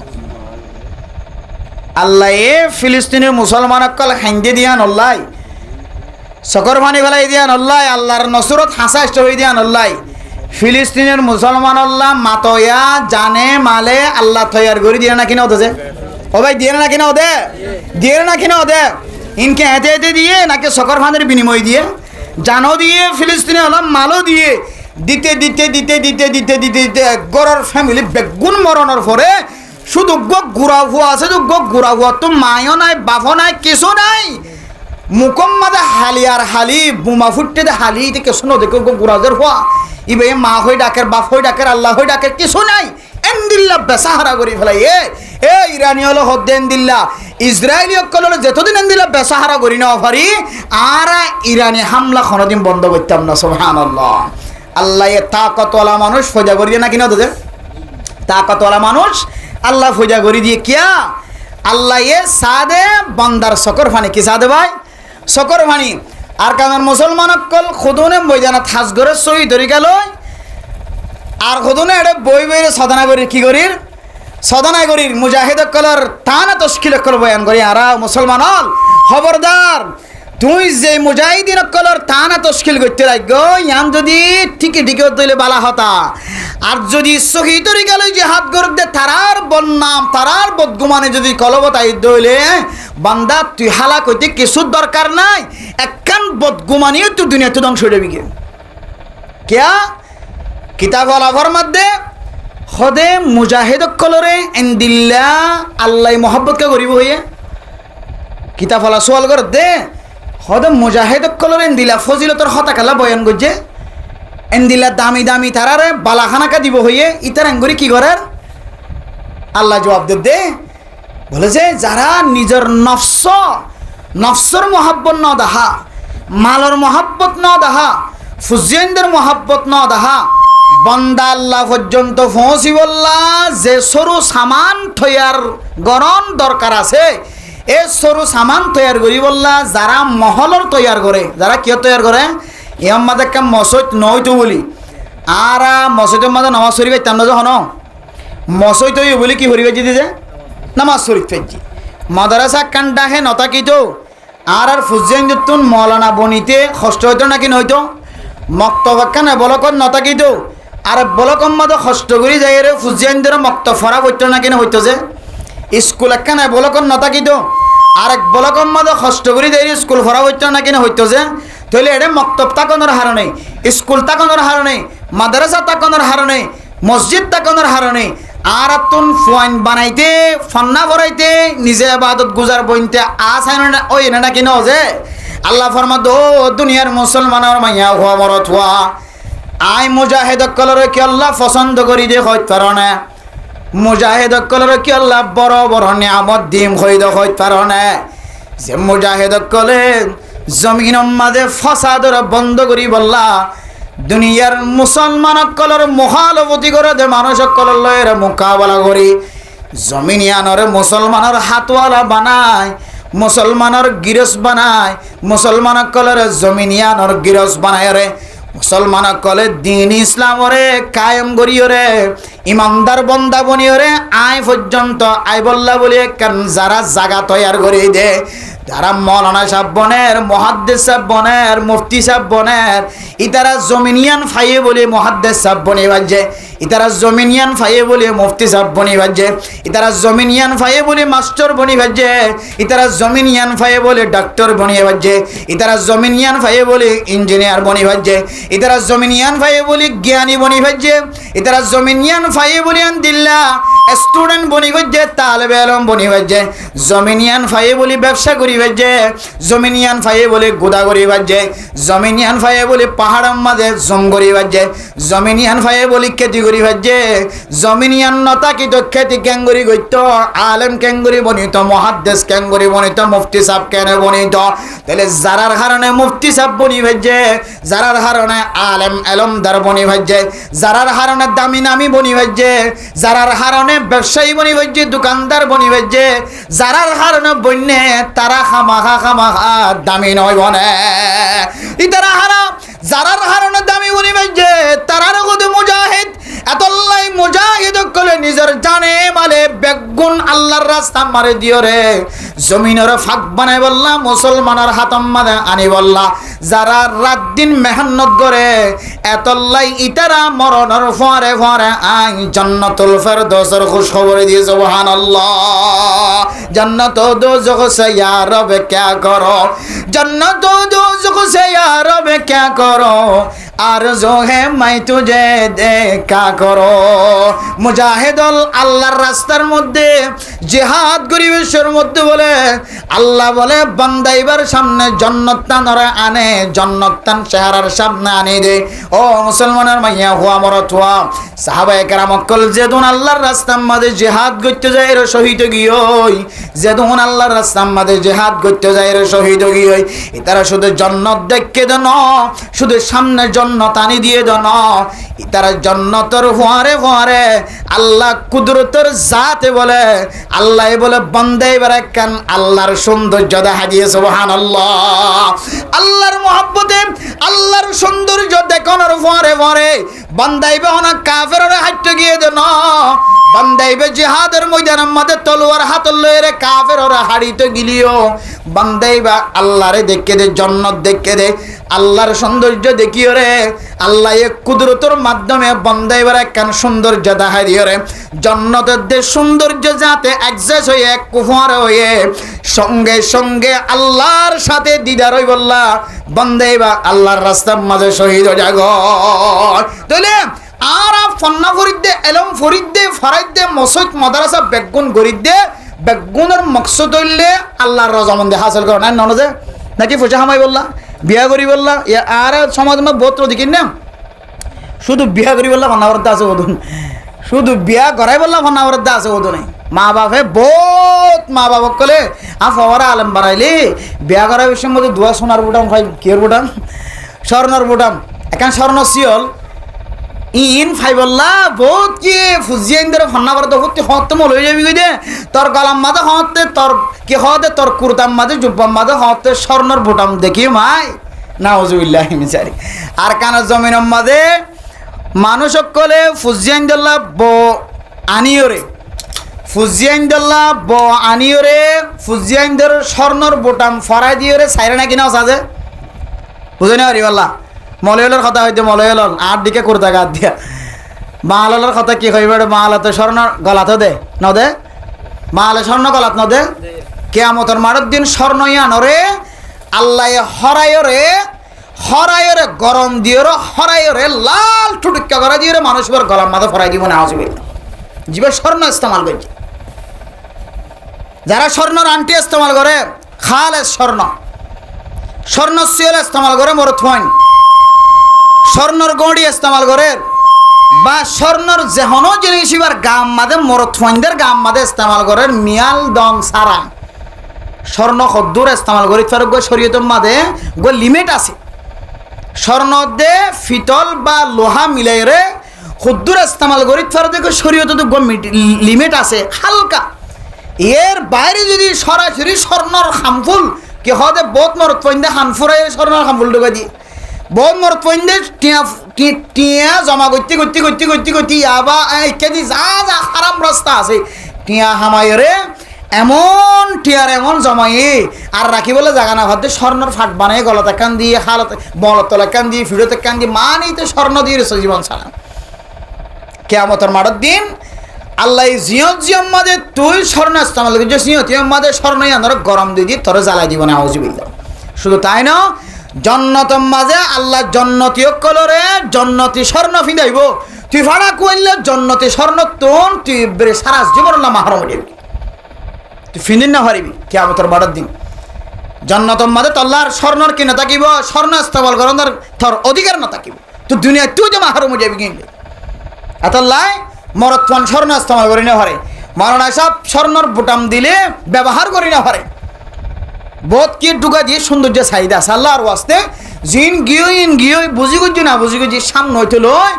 আল্লাহ ফিলিস্তিনের মুসলমান অকল হাইন্দে দিয়ান আল্লাহ সকর পানি ফেলাই দিয়ান আল্লাহ আল্লাহর নসরত হাসাষ্ট হয়ে দিয়ান আল্লাহ ফিলিস্তিনের মুসলমান আল্লাহ মাতয়া জানে মালে আল্লাহ তৈয়ার করে দিয়ে না কিনা ওদের ও ভাই দিয়ে না কিনা ওদের দিয়ে না কিনা ওদের ইনকে এতে এতে দিয়ে নাকি সকর ফানের বিনিময় দিয়ে জানো দিয়ে ফিলিস্তিনে হলাম মালও দিয়ে দিতে দিতে দিতে দিতে দিতে দিতে দিতে গড়ের ফ্যামিলি বেগুন মরণের পরে শুধু গুড়া হুয়া আছে তো গুড়া হুয়া তো মায়ও নাই বাফও নাই কিছু নাই মুকম্মাদে হালি আর হালি বোমা ফুটতে দে হালি থেকে শোনো দেখো গুড়াজের হওয়া ইবে মা হয়ে ডাকের বাপ হয়ে ডাকের আল্লাহ হয়ে ডাকের কিছু নাই এন্দিল্লা বেসাহারা করি ফেলাই এ ইরানি হলো হদ্দে এন্দিল্লা ইসরায়েলি কলর যতদিন এন্দিল্লা বেসাহারা করি না পারি আর ইরানি হামলা কোনোদিন বন্ধ করতাম না সুবহানাল্লাহ আল্লাহ তাকতওয়ালা মানুষ ফজা করি দিয়ে না কিনা তোদের তাকতওয়ালা মানুষ আল্লাহ ফজা করি দিয়ে কিয়া আল্লাহ সাদে বন্দার সকর ফানি কি সাদে ভাই সকর ফানি আর কারণ মুসলমান কল খুদুনে বই জানা থাস করে সই ধরি গেল আর খুদুনে এটা বই বইরে সদনা করি কি করির সদনা করির মুজাহিদ কলর টানা তশকিল কল বয়ান করি আর মুসলমান হল খবরদার তুই যে মুজাহিদিন কলর টানা তশকিল করতে লাগব ইয়ান যদি ঠিকই ঠিকই দইলে বালা হতা আর যদি শহীদ তরি গেল যে হাত গরদে তারার বন্নাম তারার বদগুমানে যদি কলবতাই দইলে বান্দা তুই হালা কইতে কিছু দরকার নাই একখান বদগুমানিও তুই দুনিয়াতে ধ্বংস হয়ে যাবি কিয়া কিতাব আলাভর মধ্যে হদে মুজাহিদ কলরে এন্দিল্লা আল্লাহ মোহাব্বতকে করিব হইয়ে কিতাব আলা সোয়াল কর দে হদে মুজাহিদ কলরে এন্দিল্লা ফজিলতর হতাকালা বয়ান করছে এন্দিল্লা দামি দামি তারারে বালাখানাকা দিব হইয়ে ইতার আঙ্গুরি কি করার আল্লাহ জবাব দে বলে যে যারা নিজের নফসর মহাব্বত ন দেখা মালর মহাব্বত ন দেখা ফুজিয়েন্দের মহাব্বত ন দাহা বন্দা আল্লাহ পর্যন্ত পৌঁছি বললা যে সরু সামান থয়ার গরম দরকার আছে এ সরু সামান তৈয়ার করি বললা যারা মহলর তৈয়ার করে যারা কিয় তৈয়ার করে এম মাঝে একটা মসজিদ নয়তো বলি আর মসজিদের মাঝে নামাজ শরীফ পাইতাম না যখন মসজিদ তৈরি বলি কি হরি পাইছি যে নামাজ শরীফ পাইছি মাদ্রাসা কান্ডা হে নতাকিত আর ফুজিয়ান যতুন মৌলানা বনিতে কষ্ট হইতো নাকি নয়তো মক্তবাক্কানে বলকন নতাকিত আর বলকম মাঝে কষ্ট করি যাই রে ফুজিয়ানদের মক্ত ফরা হইতো নাকি না হইতো যে স্কুল একখানে বলকন নতাকিত আর এক বলকম মাঝে কষ্ট করি যাই স্কুল ফরা হইতো নাকি না হইতো যে তাহলে এটা মক্তব তাকনের হার নেই স্কুল তাকনের হার নেই মাদ্রাসা তাকনের হার নেই মসজিদ তাকনের হার নেই আর তুন ফোয়াইন বানাইতে ফন্না ভরাইতে নিজে আবাদত গুজার বইনতে আসাই ওই না নাকি ন যে আল্লাহ ফরমাদ ও দুনিয়ার মুসলমানের মাইয়া হওয়া মরত হওয়া আই মুজাহিদ কলরে কি আল্লাহ পছন্দ করি দে হইত পারো না মুজাহিদ কলরে কি আল্লাহ বড় বড় নিয়ামত দিম হইদ হইত পারো না যে মুজাহিদ কলে জমিনের মাঝে ফসাদর বন্ধ করি বললা দুনিয়ার মুসলমান কলর মহালবতী করে দে মানুষ কলর লয়ের মোকাবেলা করি জমিনিয়ানরে মুসলমানের হাতওয়ালা বানায় মুসলমানের গিরস বানায় মুসলমান কলর জমিনিয়ানর গিরস বানায় রে মুসলমান কলে দিন ইসলামরে কায়েম করিয়রে ইমানদার বন্দা বনিয়রে আয় পর্যন্ত আই বল্লা বলে কেন যারা জাগা তৈয়ার করে দে যারা মৌলানা সাহেব বনের মুহাদ্দিস সাহেব বনের মুফতি সাহেব বনের ইতারা জমিনিয়ান ফাইয়ে বলে মুহাদ্দিস সাহেব বনে বাজে ইতারা জমিনিয়ান ফাইয়ে বলে মুফতি সাহেব বনে বাজে ইতারা জমিনিয়ান ফাইয়ে বলে মাস্টার বনি বাজে ইতারা জমিনিয়ান ফাইয়ে বলে ডাক্তার বনি বাজে ইতারা জমিনিয়ান ফাইয়ে বলে ইঞ্জিনিয়ার বনি বাজে ইতারা জমিনিয়ান ফাইয়ে বলে জ্ঞানী বনি বাজে ইতারা জমিনিয়ান ফাইয়ে বলে দিল্লা স্টুডেন্ট বনি বাজে তালেবে আলম বনি বাজে জমিনিয়ান ফাইয়ে বলে ব্যবসা করি বাজে জমিনিয়ান ফাইয়ে বলে গোদা করি বাজে জমিনিয়ান ফাইয়ে বলে পাহাড়ের মাঝে জঙ্গরি বাজে জমিনিয়ান ফাইয়ে বলে খেতি করি বাজে জমিনিয়ান নতা কি তো খেতি ক্যাঙ্গুরি গইত আলেম ক্যাঙ্গুরি বনিত মুহাদ্দিস ক্যাঙ্গুরি বনিত মুফতি সাহেব কেন বনিত তাহলে যারার কারণে মুফতি সাহেব বনি বাজে যারার কারণে আলেম এলমদার বনি বাজে যারার কারণে দামি নামি বনি বাজে যারার কারণে ব্যবসায়ী বনি বাজে দোকানদার বনি বাজে যারার কারণে বন্যে তারা খামাখা দামি নয় বনে ইতারা হারা যারার কারণে দামি বনি বাজে তারার কত মুজাহিদ এতলাই মুজাহিদ কলে নিজের জানে মালে বেগুন আল্লাহর রাস্তা মারে দিও রে জমিনের ফাঁক বানাই বললা মুসলমানের হাতম মাদে আনি বললা যারা রাত দিন মেহনত করে এতলাই ইতারা মরণের ফরে ফরে আই জান্নাতুল ফেরদৌসের খুশখবরি দিয়ে সুবহানাল্লাহ जन्नत दोज़ख से या रब क्या करो जन्नत दोज़ख से या रब क्या करो आरज़ू है मैं तुझे देखा करो मुजाहिदुल আল্লাহর রাস্তার মধ্যে জিহাদ গরিবের মধ্যে বলে আল্লাহ বলে বান্দা এবার সামনে জান্নাত তানরে আনে জান্নাত তান চেহারার সামনে আনে দে ও মুসলমানের মাইয়া হুয়া মরত হুয়া সাহাবায়ে কেরাম কল যেদুন আল্লাহর রাস্তার মধ্যে জিহাদ করতে যায় এর শহীদ গিয়ই যেদুন আল্লাহর রাস্তার মধ্যে জিহাদ করতে যায় এর শহীদ গিয়ই এটারা শুধু জান্নাত দেখকে দেন শুধু সামনে জান্নাত আনি দিয়ে দেন এটারা জান্নাতের ফোয়ারে ফোয়ারে আল্লাহ কুদরতের জাতে বলে আল্লাহ বলে বান্দা এবার কান আল্লাহর সৌন্দর্য দেখা দিয়ে সুবহানাল্লাহ আল্লাহর মহব্বতে আল্লাহর সৌন্দর্য দেখানোর ফোয়ারে ফোয়ারে বান্দা এবার না কাফেরের হাইটে গিয়ে দেন বান্দাইবে জিহাদের ময়দানের মধ্যে তলোয়ার হাত লয়ে কাফের ওরা হাড়িতে গিলিও বান্দাইবা আল্লাহরে দেখে দে জান্নাত দেখে দে আল্লাহর সৌন্দর্য দেখিও রে আল্লাহ এক কুদরতের মাধ্যমে বান্দাইবার একখান সৌন্দর্য দেখা দিও রে জান্নাতের দে সৌন্দর্য যাতে একজেস হয়ে এক কুফার হয়ে সঙ্গে সঙ্গে আল্লাহর সাথে দিদার হই বললা বান্দাইবা আল্লাহর রাস্তার মাঝে শহীদ জাগ তাহলে আর ফন্না ফরিদে এলম ফরিদে ফরাইদে মসজিদ মাদ্রাসা বেগুন গরিদে বেগুনের মকসদ হইলে আল্লাহর রজামন্দি হাসিল করে না ননদে নাকি ফুচা হামাই বললা বিয়া করি বললা আর সমাজ মধ্যে বহুত দেখিন না শুধু বিয়া করি বললা ফন্নাবরদা আছে ওদুন শুধু বিয়া করাই বললা ফন্নাবরদা আছে ওদু নেই মা বাপে বহুত মা বাবা কলে ফওয়ারা আলম বানাইলি বিয়া করার বিষয়ের মধ্যে দুয়া সোনার বুটাম খাই কিয়ের বুটাম স্বর্ণর বুটাম এখন স্বর্ণ সিয়ল ইন ফাইবল্লা বহুত কি ফুজিয়ে ইন্দরে ফন্না করে তো হতে মল হয়ে যাবি দে তোর গলাম মাঝে হতে তোর কি হতে তোর কুর্তাম মাঝে জুব্বাম মাঝে হতে স্বর্ণর বুটাম দেখি মাই নাউজুবিল্লাহ মিসারি আর কানের জমিনের মাঝে মানুষ সকলে ফুজিয়াইন্দল্লা ব আনিওরে ফুজিয়াইন্দল্লা ব আনিওরে ফুজিয়াইন্দর স্বর্ণর বুটাম ফরাই দিওরে সাইরে না কিনা সাজে বুঝে না রিবাল্লা মলয়লের কথা হইতে মলয়ল আর দিকে কুর্তা গাত দিয়া মালালের কথা কি কইবে মালাতে স্বর্ণ গলাতে দে ন দে মালে স্বর্ণ গলাত ন দে কিয়ামতের মাঠের দিন স্বর্ণ ইয়ানরে আল্লাহ হরায়রে গরম দিয়রে হরায়রে লাল টুটুক্কা করা দিয়রে মানুষের গলার মাথা ফরাই দিব না আসবে জীবে স্বর্ণ ইস্তেমাল করছে যারা স্বর্ণর আন্টি ইস্তেমাল করে খালে স্বর্ণ সিয়ল ইস্তেমাল করে মরত হইন স্বর্ণর গড়ি ইস্তেমাল করে বা স্বর্ণর যেহনো জিনিস এবার গাম মাদে মরত হইনদের গাম মাদে ইস্তেমাল করে মিয়াল দং সারা স্বর্ণ খদ্দুর ইস্তেমাল করি ফারুক শরীয়তের মাদে গো লিমিট আছে স্বর্ণ দে ফিতল বা লোহা মিলাই রে খদ্দুর ইস্তেমাল করি ফারুক শরীয়তে তো গো লিমিট আছে হালকা এর বাইরে যদি সরাসরি স্বর্ণর খামফুল কি হতে বহুত মরত পইন্দে খানফুরাই স্বর্ণর খামফুল ঢুকে দিয়ে বহুত মরত পইন্দে টিয়া জমা করতে আবা ইত্যাদি যা যা খারাপ রাস্তা আছে টিয়া হামাইরে এমন টিয়ার এমন জমাইয়ে আর রাখি বলে জাগা না ভাবতে স্বর্ণর ফাট বানাই গলাতে কান দিয়ে হালতে বলতলা কান দিয়ে ফিরোতে কান দিয়ে মানেই তো স্বর্ণ দিয়ে রেছে জীবন ছাড়া কিয়ামতের মাঠের দিন আল্লাহ জিয়ম মাঝে তুই স্বর্ণ ইস্তেমাল করছিস জিয়ম মাঝে স্বর্ণ আনার গরম দিয়ে দিয়ে তোরা জ্বালাই দিব না আউযুবিল্লাহ শুধু তাই না জন্নতম মাঝে আল্লাহ জন্নতীয় কলরে জন্নতি স্বর্ণ ফিদাইব তুই ভাড়া কইলে জন্নতি স্বর্ণ তোন তুই সারা জীবন মাহরম হয়ে যাবি তুই ফিনিন না হারিবি কিয়ামতের মাঠের দিন জন্নতম মাঝে তল্লার স্বর্ণর কিনে থাকিব স্বর্ণ ইস্তেমাল করার তোর অধিকার না থাকিব তুই দুনিয়ায় তুই যে মাহরম হয়ে যাবি কিনলে এতল্লাই মরত্বান স্বর্ণ ইস্তেমাল করি না হারে মারণা সব স্বর্ণর বুটাম দিলে ব্যবহার করি না হারে বোধ কি ডুকা দিয়ে সৌন্দর্য চাহিদা আছে আল্লাহর ওয়াস্তে জিন গিয়ে বুঝি গুজি না বুঝি গুজি সামনে হইতে লয়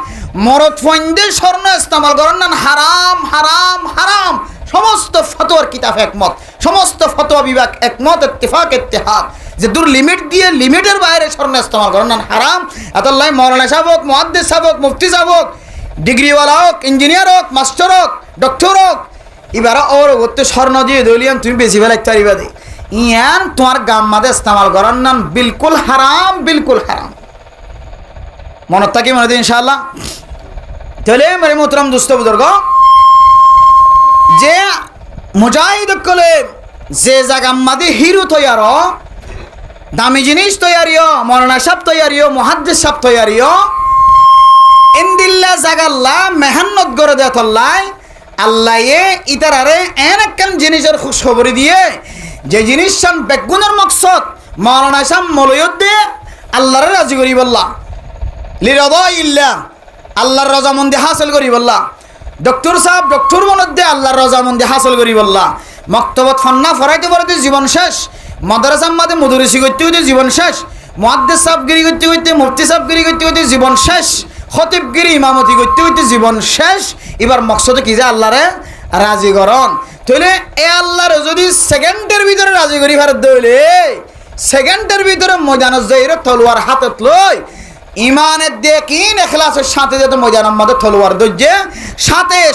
মরত ফন্দে স্বর্ণ ইস্তেমাল করেন না হারাম হারাম হারাম সমস্ত ফতোয়ার কিতাব একমত সমস্ত ফতোয়া বিভাগ একমত ইত্তেফাক যে দূর লিমিট দিয়ে লিমিটের বাইরে স্বর্ণ ইস্তেমাল করেন না হারাম এতলাই মৌলানা সাহেব হোক মুহাদ্দিস সাহেব হোক মুফতি সাহেব হোক ডিগ্রিওয়ালা হোক ইঞ্জিনিয়ার হোক মাস্টার হোক ডক্টর হোক এবার ওর ওতে স্বর্ণ দিয়ে দলিয়ান তুমি বেশি বেলা একটা দে ইয়ান তোমার গাম মাদে ইস্তেমাল করার নাম বিলকুল হারাম মনত থাকি মনে দিন ইনশাআল্লাহ তাহলে মেরে মোহতরম দোস্ত বুজুর্গ যে মুজাহিদ কলে যে জায়গা মাদে হিরো তৈয়ার দামি জিনিস তৈয়ারিও মৌলানা সাহেব তৈয়ারিও মুহাদ্দিস সাহেব তৈয়ারিও ইন্দিল্লা জাগাল্লা মেহান্নত করে দেয় তল্লাই আল্লাহ ইতারারে এন একখান জিনিসের খুশখবরি দিয়ে যে জিনিস বেগুনের মকসদ মৌলানা সাহেব মলয়ত দিয়ে আল্লাহরে রাজি করি বললা লিরদা ইল্লা আল্লাহর রজামন্দি হাসিল করি বললা ডক্টর সাহেব ডক্টর মনত দিয়ে আল্লাহর রজামন্দি হাসিল করি বললা মক্তবত ফন্না ফরাইতে পড়াতে জীবন শেষ মাদ্রাসার মাঝে মুদরিসি করতে হইতে জীবন শেষ মুহাদ্দিস সাহেবগিরি করতে হইতে মুফতি সাহেবগিরি করতে হইতে জীবন শেষ খতিবগিরি ইমামতি করতে হইতে জীবন শেষ এবার মকসদে কি যে আল্লাহরে রাজি করন তাহলে এ আল্লাহরে যদি সেকেন্ডের ভিতরে রাজি করি ভারত দইলে সেকেন্ডের ভিতরে ময়দানের যাইরে তলোয়ার হাতত লই ইমানের দেখিন এখলাসের সাথে যেত ময়দানের মধ্যে তলোয়ার দইজে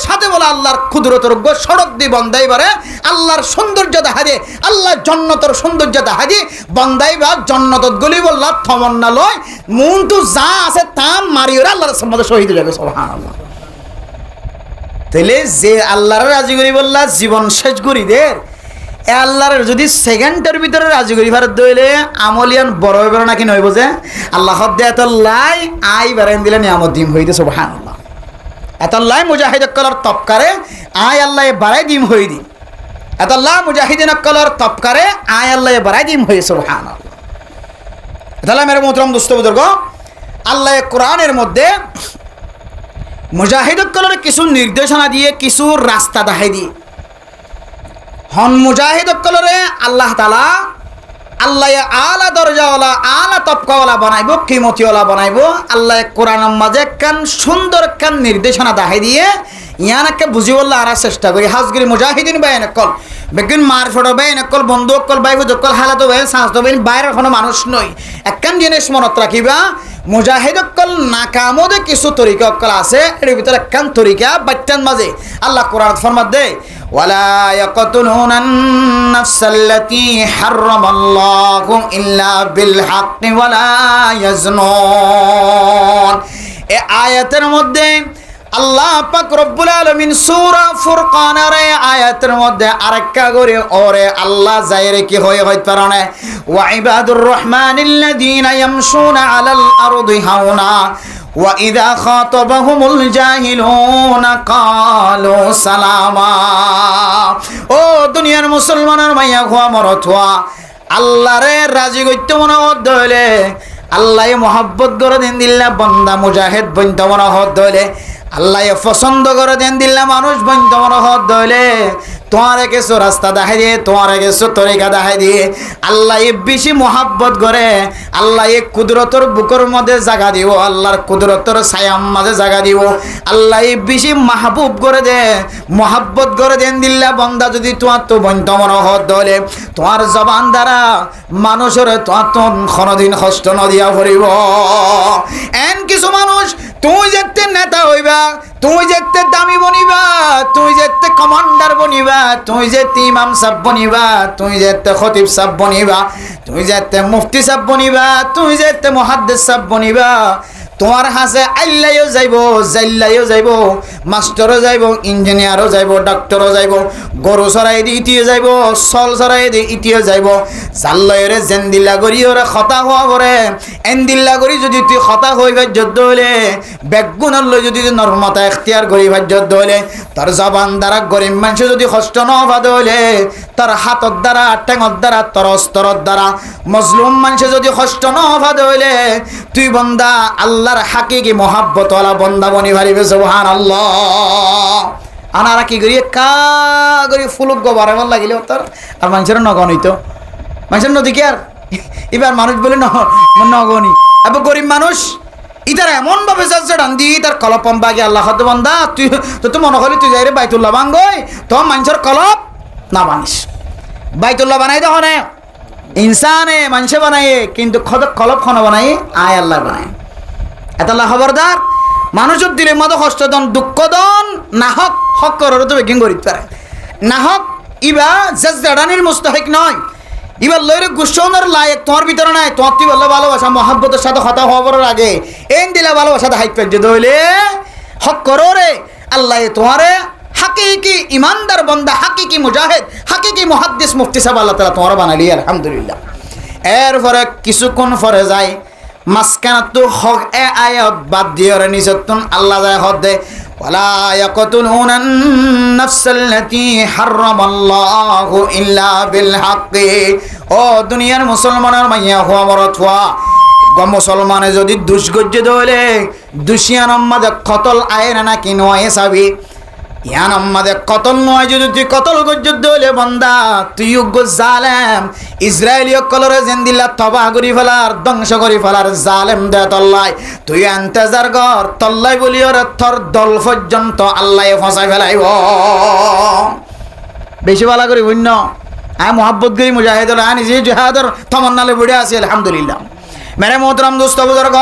সাথে বলে আল্লাহর ক্ষুদ্রতর সড়ক দিয়ে বন্দাই বারে আল্লাহর সৌন্দর্য দেখা দিয়ে আল্লাহ জন্নতর সৌন্দর্য দেখা দিয়ে বন্দাই বা জন্নতত গলি বললা থমন্না লয় মন তো যা আছে তা মারি ওরা আল্লাহর সম্বন্ধে শহীদ যাবে সুবহানাল্লাহ তাহলে যে আল্লাহর রাজি করি বললা জীবন শেষ করিদের এ আল্লাহর যদি সেকেন্ডের ভিতরে রাজি করি ভারত দইলে আমলিয়ান বড় হইব নাকি নইব যে আল্লাহ দে এত লাই আই বেড়াইন দিলে নিয়ামত দিম হইতে সুবহানাল্লাহ এত লাই মুজাহিদ কলার তপকারে আই আল্লাহ বাড়াই দিম হই দিম এত লাই মুজাহিদিন কলার তপকারে আই আল্লাহ বাড়াই দিম হই সুবহানাল্লাহ তাহলে মেরে মোহতরম দোস্ত বুজুর্গ আল্লাহ কোরআনের মধ্যে মুজাহিদ কলার কিছু নির্দেশনা দিয়ে কিছু রাস্তা দেখাই দিয়ে হন মুজাহিদ কলরে আল্লাহ তাআলা আল্লাহ আলা দরজাওয়ালা আলা তবকাওয়ালা বানাইবো কিমতিওয়ালা বানাইবো আল্লাহ কোরআনের মাঝে কান সুন্দর কান নির্দেশনা দেখাই দিয়ে ইয়ানাকে বুঝি বললে আর চেষ্টা করি হাজগিরি মুজাহিদিন বাইন কল বেগুন মার ফটো বাইন কল বন্ধু কল বাইব কল হালাতো বাইন সাহস বাইন বাইরের কোনো মানুষ নই একখান জিনিস মনত রাখিবা মুজাহিদ কল নাকামদে কিছু তরিকা কল আছে এর ভিতরে একখান তরিকা বাচ্চান মাঝে আল্লাহ কোরআন ফরমাত দে ওয়ালা ইয়াকতুলুনান নাফসাল্লাতী হারামাল্লাহু ইল্লা বিল হাক্কি ওয়ালা ইয়াজনুন এই আয়াতের মধ্যে আল্লাহ পাক রব্বুল আলামিন সূরা ফুরকানের আয়াতের মধ্যে আরেকটা করে ওরে আল্লাহ যায়রে কি হইতে পারে ওয়া ইবাদুর রহমানিল্লাযীনা ইয়ামশুনা আলাল আরদি হাওনা ওয়া ইযা খাতাবাহুমুল জাহিলুনা ক্বালু সালামা ও দুনিয়ার মুসলমানের মাইয়া খোয়া মরতোয়া আল্লাহরে রাজি করতে মনে হইলে আল্লাহ মোহাব্বত করে দেন দিল্লা বান্দা মুজাহিদ বনতে মনে হইলে আল্লাহ পছন্দ করে দেন দিল্লা মানুষ বনতে মনে হইলে তোমারে কিছু রাস্তা দেখাই দিয়ে তোমারে কিছু তরিকা দেখাই দিয়ে আল্লাহ বেশি মোহাব্বত করে আল্লাহ কুদরতর বুকের মধ্যে জায়গা দিব আল্লাহর কুদরতর ছায়ার মাঝে জায়গা দিব আল্লাহ বেশি মাহবুব করে দে মোহাব্বত করে দেন দিল্লা বান্দা যদি তোমার তো বনতে মনে হইলে তোমার জবান দ্বারা মানুষের তোমার তো কোনোদিন কষ্ট নদিয়া ভরিব এন কিছু মানুষ তুই যেতে নেতা হইবা তুই যেতে দামি বনিবা তুই যেতে কমান্ডার বনিবা তুই যেতে ইমাম সাহেব বনিবা তুই যেতে খতিব সাহেব বনিবা তুই যেতে মুফতি সাহেব বনিবা তুই যেতে মুহাদ্দিস সাহেব বনিবা তোমার হাসে আল্লাহও যাইব জাল্লাইও যাইব মাস্টারও যাইব ইঞ্জিনিয়ারও যাইব ডাক্তারও যাইব গরু চড়াই দি ইতিও যাইব চল চড়াই দি ইতিও যাইব জাল্লাইরে জেন্দিল্লা করি ওরে খতা হওয়া করে এন্দিল্লা করি যদি তুই খতা হই ভাজ্যত হইলে বেগুণর লই যদি নর্মতা এখতিয়ার করি ভাজ্যত হইলে তার জবান দ্বারা গরিব মানুষ যদি কষ্ট নবাদ হইলে তার হাতর দ্বারা ঠেঙর দ্বারা তোর অস্তরর দ্বারা মজলুম মানুষ যদি কষ্ট নবাদ হইলে তুই বন্দা আল্লাহর হাকিকি মোহাব্বতওয়ালা বন্দা বনি ভারিবে সুবহানাল্লাহ আনারা কি করি কা করি ফুলক গোবারে ভাল লাগিলে তোর আর মানুষের নগণিত মানুষের নদী কি আর এবার মানুষ বলে নগণি এবার গরিব মানুষ ইতার এমন ভাবে যাচ্ছে ডান্দি তার কলপম বাগে আল্লাহ হতে বন্দা তুই তো মনে করি তুই যাই রে বাইতুল্লাহ বাঙ্গই তো মানুষের কলপ না বানিস বাইতুল্লাহ বানাই দেখো না ইনসানে মানুষে বানাইয়ে কিন্তু কলপ খন বানাই আয় আল্লাহ বানাই এতাল্লাহ খবরদার মানুষের দিলের মতো কষ্ট দন দুঃখ দন না হক হক করার তো বেকিং করিতে পারে না হক ইবা জাজদানির মুস্তাহিক নয় এবার লইরে গুসনের লায়ক তোমার ভিতরে নাই তোমার তুই বললে ভালোবাসা মহাব্বতের সাথে কথা হওয়ার আগে এন দিলে ভালোবাসাটা হাইক পেয়ে যদি হইলে হক করো রে আল্লাহ তোমারে হাকিকি ইমানদার বন্দা হাকিকি মুজাহিদ হাকিকি মুহাদ্দিস মুফতি সাহেব আল্লাহ তাআলা তোমার বানালি আলহামদুলিল্লাহ এরপরে কিছুক্ষণ পরে যায় মাসকানাত তো হক এ আয়াত বাদ দিয়ে নিচতন আল্লাহ যায় হদ দে ওয়ালা ইয়াকতুলুনান নাফসাল্লাতী হারামাল্লাহু ইল্লা বিল হাক্কি ও দুনিয়ার মুসলমানের মাইয়া হওয়া মরত হওয়া মুসলমানে যদি দুষ্গজ্য দলে দুশিয়ান মাঝে কতল আয়না নাকি নয় সাবি ইয়ান আমাদের কতল নয় যদি তুই কতল গজ্জুদ হইলে বন্দা তুই জালেম ইসরায়েলীয় কলরে জেন্দিল্লা তবা করি ফেলার ধ্বংস করি ফেলার জালেম দে তল্লাই তুই এন্তেজার কর তল্লাই বলি ওর থর দল পর্যন্ত আল্লাহ ফসাই ফেলাইব বেশি ভালো করি বন্য মোহাব্বত করি মুজাহিদ নিজে জেহাদর তমন্নালে বুড়ে আছি আলহামদুলিল্লাহ মেরে মোহতরম দোস্ত বুজুর্গ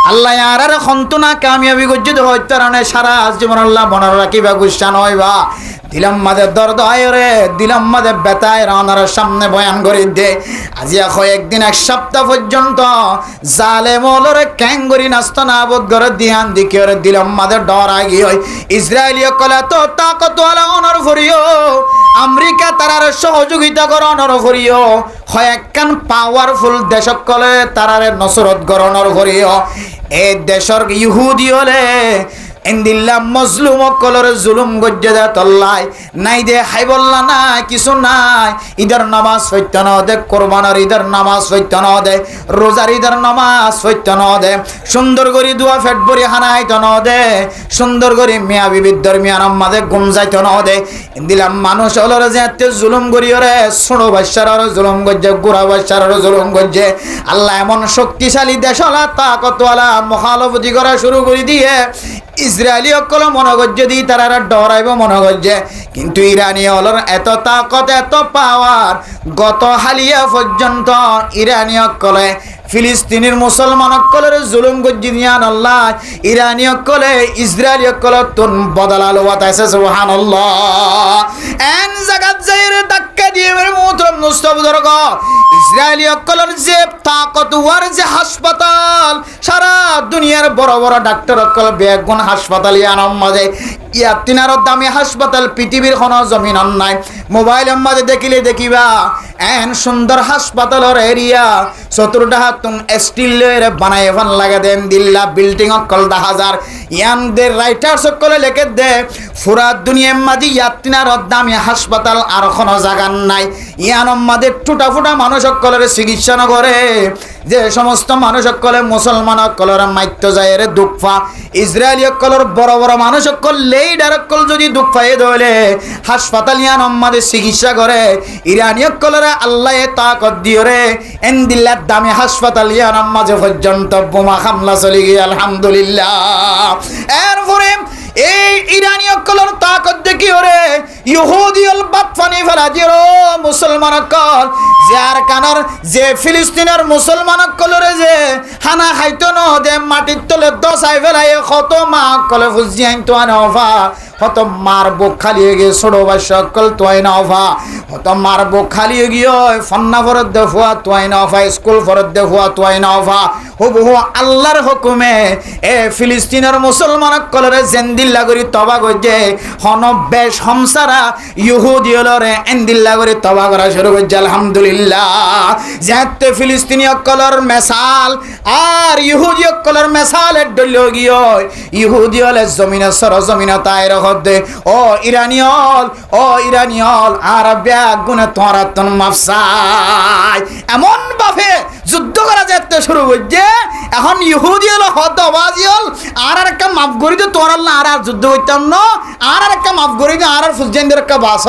আল্লাহ আর খন্তনা কামিয়াবি গজ্জিত হইতে রানে সারা জীবন আল্লাহ মনে রাখিবা গুসা নইবা দিলাম মাঝে দর্দ হয় রে দিলাম মাঝে বেতায় রানার সামনে বয়ান করি দে আজিয়া কয়েকদিন এক সপ্তাহ পর্যন্ত জালে মলরে ক্যাঙ্গরি নাস্তা না বোধ করে দিহান দিকে রে দিলাম মাঝে ডর আগি হয় ইসরায়েলীয় কলা তো তাকতওয়ালা অনর করিও আমেরিকা তারার সহযোগিতা করে অনর করিও কয়েকখান পাওয়ারফুল দেশক কলে তারারে নসরত গরণর করিও এই দেশর ইহুদি হলে এন্দিল্লা মজলুম কলর জুলুম গজ্জে দে তল্লাই নাই দে হাই বললা না কিছু নাই ঈদের নামাজ পড়তে ন দে কোরবানের ঈদের নামাজ পড়তে ন দে রোজার ঈদের নামাজ পড়তে ন দে সুন্দর করে দোয়া ফেট ভরি হানাইতে ন দে সুন্দর করে মিয়া বিবির দরমিয়ান আমাদের গুম যাইতে ন দে এন্দিল্লা মানুষ হলর যে জুলুম করিয়রে ছোড়ো বাচ্চার জুলুম গজ্জে গুড়া বাচ্চার জুলুম গজ্জে আল্লাহ এমন শক্তিশালী দেশলা তাকতওয়ালা মহালবতি করা শুরু করে দিয়ে ইসরায়েলি অকল মনোগজ্য দিয়ে তারা ডরাইব মনোগজ্যে কিন্তু ইরানি হলর এত তাকত এত পাওয়ার গত হালিয়া পর্যন্ত ইরানি অকলে ফিলিস্তিনের মুসলমান অকলের জুলুম গজ্জি দিয়ান আল্লাহ ইরানি অকলে ইসরায়েলি অকল তুন বদলালো বাতাইছে সুবহানাল্লাহ এন জাগাত যাইরে ধাক্কা দিয়ে মেরে মুহতরম মুস্তাফা দরগ ইসরায়েলি অকলের যে তাকতওয়ার যে হাসপাতাল সারা দুনিয়ার বড় বড় ডাক্তার অকল বেগুন হাসপাতাল ইয়ানম মাঝে ইয়াতিনার দামি হাসপাতাল পৃথিবীর কোনো জমিন নাই মোবাইলের মাঝে দেখিলে দেখিবা এন সুন্দর হাসপাতালের এরিয়া চতুর্থ তুম স্টিলের বানাই ভান লাগা দেন দিল্লা বিল্ডিং অকল 10,000 ইয়ানদের রাইটার সকলে লেখে দে পুরা দুনিয়ার মাঝে ইয়াতিনার দামি হাসপাতাল আর কোনো জায়গা নাই ইয়ানম মাঝে টুটা ফুটা মানুষ সকলের চিকিৎসা ন করে যে সমস্ত মানুষ সকলে মুসলমান সকলের মাইত্য যায় রে দুঃখা ইসরায়েলি সকলের বড় বড় মানুষ সকল লেইডার সকল যদি দুঃখ পাই ধরে হাসপাতাল ইয়ানম মাঝে চিকিৎসা করে ইরানি সকলের আল্লাহ তাকত দিও রে এন্দিল্লার দামি হাসপাতাল ইয়ানম মাঝে পর্যন্ত বোমা হামলা চলে গিয়ে আলহামদুলিল্লাহ এরপরে এই ইরানি অকলর তাকত দেখি ওরে ইহুদি অল বাতফানি ফেলা দিও মুসলমান অকল যার কানার যে ফিলিস্তিনের মুসলমান অকলরে যে হানা খাইতো ন দে মাটির তলে দশাই ফেলাই কত মা অকলে ফুজিয়াইন তো আনফা কত মার বুক খালিয়ে গিয়ে ছোড়ো বাচ্চা অকল তোয়াই নফা কত মার বুক খালিয়ে গিয়ে ফন্না ফরত দেখুয়া তোয়াই নফা স্কুল ফরত দেখুয়া তোয়াই নফা হুবহু আল্লাহর হুকুমে এ ফিলিস্তিনের মুসলমান অকলরে জেন্দিল্লা করি তবা করছে হন বেশ হমসারা ইহুদি হলরে এন্দিল্লা করে তবা করা শুরু করছে আলহামদুলিল্লাহ যেতে ফিলিস্তিনি অকলর মেসাল আর ইহুদি অকলর মেসালের ডল গিয়ে ইহুদি হলে জমিনে সরজমিনে তাই রহদে ও ইরানিয়ল আর ব্যাগ গুনে তোরা তন মাফসাই এমন ভাবে যুদ্ধ করা যেতে শুরু করছে এখন ইহুদি হল হতবাজি হল আর একটা মাফ করি তো তোর আল্লাহ আর যুদ্ধ করতাম না আর একটা মাফ করি তো আর ফুলজেন্দের একটা বাস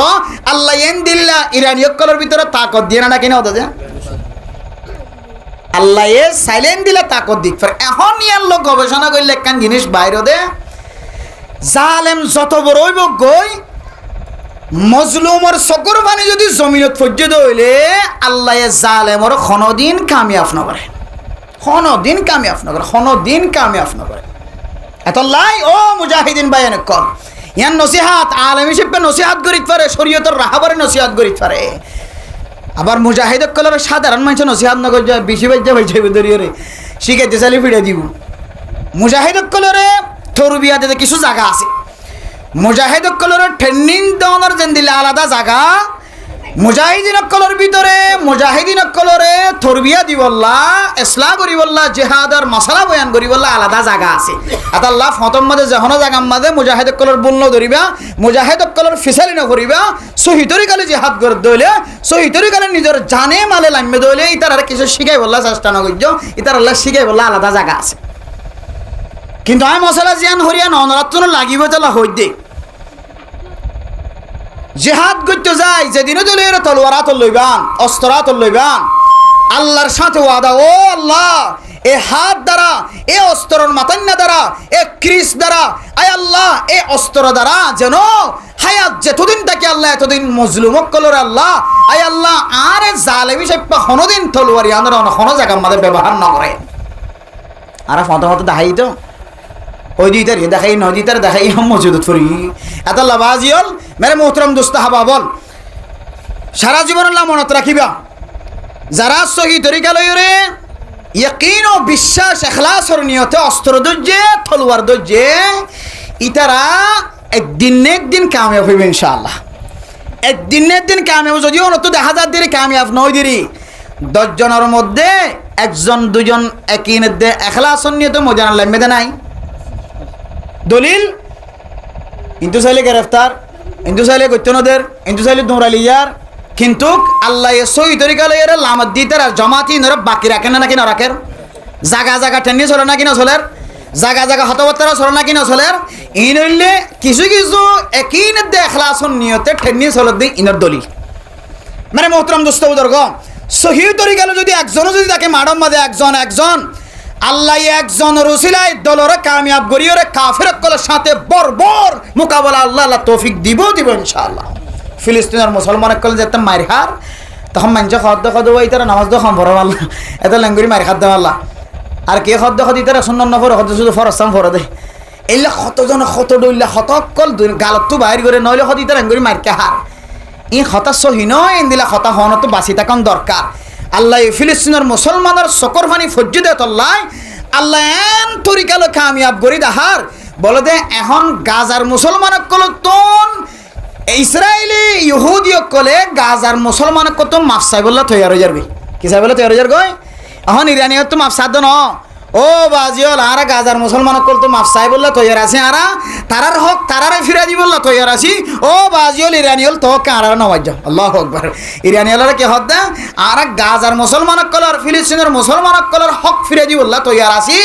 আল্লাহ এন দিল্লা ইরানি অকলের ভিতরে তাকত দিয়ে না কিনা হতো যে আল্লাহ এ সাইলেন্ট দিলে তাকত দিক এখন ইয়ার লোক গবেষণা করলে একখান জিনিস বাইরে দে জালেম যত বড় হইব গই মজলুমর চকুর পানি যদি জমিনত পর্যন্ত হইলে আল্লাহ জালেমর কোনদিন কামিয়াব নকরে কোনদিন কামিয়াব নকরে কোনদিন কামিয়াব নকরে এত লাই ও মুজাহিদিন ভাই এনে কল ইয়ান নসিহাত আলেম হিসেবে নসিহাত করিত পারে শরীয়তের রাহাবারে নসিহাত করিত পারে আবার মুজাহিদ কলর সাধারণ মানুষ নসিহাত নকর যায় বেশি বাজ্যা বাইছে দরিয়রে শিখাইতে চালি ফিরে দিব মুজাহিদ কলরে থরুবিয়া দিতে কিছু জায়গা আছে মুজাহিদ কলরের ট্রেনিং দেওয়ার যেন দিলে আলাদা জায়গা মুজাহিদিন কলর ভিতরে মুজাহিদিন কলরে থরবিয়া দিবল্লা ইসলাম করিবল্লা জিহাদর মশলা বয়ান করিবল্লা আলাদা জায়গা আছে আল্লাহ ফতম মাঝে যখন জায়গা মাঝে মুজাহিদ কলর বন্য ধরিবা মুজাহিদ কলর ফিসালি নকরিবা সহি তরিকালে জিহাদ করে দইলে সহি তরিকালে নিজের জানে মালে লাম্বে দইলে ইতার আর কিছু শিখাই বললা চেষ্টা নকর্য ইতার আল্লাহ শিখাই বললা আলাদা জায়গা আছে কিন্তু আমি মশলা জিয়ান হরিয়া নরাত্তন লাগিব তালা হই দে জিহাদ করতে যাই যেদিনও দিলে তলোয়ারাত লইবান অস্ত্রাত লইবান আল্লাহর সাথে ওয়াদা ও আল্লাহ এ হাত দ্বারা এ অস্ত্রর মাতান্না দ্বারা এ ক্রিস দ্বারা আয় আল্লাহ এ অস্ত্র দ্বারা যেন হায়াত যেতদিন তাকে আল্লাহ এতদিন মজলুমক কলর আল্লাহ আয় আল্লাহ আর জালেমি সাহেব হনদিন তলোয়ারি আমরা হন জায়গার মাঝে ব্যবহার না করে আর ফত দেখাই তো ওই দিতার দেখাই নয় দিতার দেখাই মজুদ ফরি এত লাভাজি হল মেরে মোহতরম দোস্ত হাবা বল সারা জীবন আল্লাহ মনত রাখিবা যারা সহি তরিকা লইরে ইয়াকিন ও বিশ্বাস এখলাসর নিয়তে অস্ত্র দর্জে তলোয়ার দর্জে ইতারা একদিন কামিয়াব হইবে ইনশাআল্লাহ একদিন কামিয়াব যদিও নত 10,000 দিরে কামিয়াব নয় দিরি 10 জনের মধ্যে একজন দুজন একিনের দে এখলাসর নিয়তে মজান লাগবে নাই দলিল ইন্তু চাইলে গ্রেফতার, ইন্তু চাইলে গৈত্যনদের, ইন্তু চাইলে দৌড়ালিয়ার, কিন্তু আল্লাহ সহি তরিকা লইয়ার লামাত দিতে আর জমাতি নরে বাকি রাখেন না নাকি না রাখেন? জাগা জাগা টেন্নি চলে নাকি না চলের? জাগা জাগা হতবত্তারা চলে নাকি না চলের? ইন হইলে কিছু কিছু একই দেখলাসন নিয়তে টেন্নি চলে দিই ইনর দলিল। মানে মোহতরম দোস্ত বুজুর্গ, সহি তরিকালে যদি একজনও যদি তাকে মাডম মাদে একজন আল্লাহ একজন রসিলাই দলরে কামিয়াব গরিয়রে কাফের কলের সাথে বর্বর মোকাবেলা আল্লাহ তৌফিক দিব ইনশাআল্লাহ। ফিলিস্তিনের মুসলমান কল যেতে মার হার তখন মানুষে খদ্দ খদ ওই তারা নামাজ দো খবর আল্লাহ এত ল্যাঙ্গুরি মার খাদ্য আল্লাহ আর কে খদ্দ খদি তারা সুন্নান নফর খদ্দ শুধু ফরস্তাম ফর দে এইলা কতজন কত ডইলা হতকল গালত বাইর করে নইলে খদি তারা ল্যাঙ্গুরি মারকে হার ই হতা সহি নয় দিলা হতা হন তো বাঁচি থাকান দরকার। আল্লাহ ফিলিস্তিনের মুসলমানের চকর ফানি ফজ্জি দে তল্লাই আল্লাহ এন তরিকালো কামিয়াব গরি দাহার বলে দে এখন গাজার মুসলমান কল তোন ইসরায়েলি ইহুদি কলে গাজার মুসলমান কত মাফ চাইবল্লা তৈয়ার হয়ে যাবি কি চাইবল্লা তৈয়ার হয়ে যার গই এখন ইরানিয়ত তো মাফ সাধ্য ন ও বাজিওল আরা গাজার মুসলমান কল তো মাফ চাইবল্লা তৈয়ার আছে আরা তারার হক তারারে ফিরা দিবল্লা তৈয়ার আছি ও বাজিওল ইরানিয়ল তো কারার নওয়াজ আল্লাহু আকবার ইরানিয়লরা কি হদ দা আরা গাজার মুসলমান কলর ফিলিস্তিনের মুসলমান কলর হক ফিরা দিবল্লা তৈয়ার আছি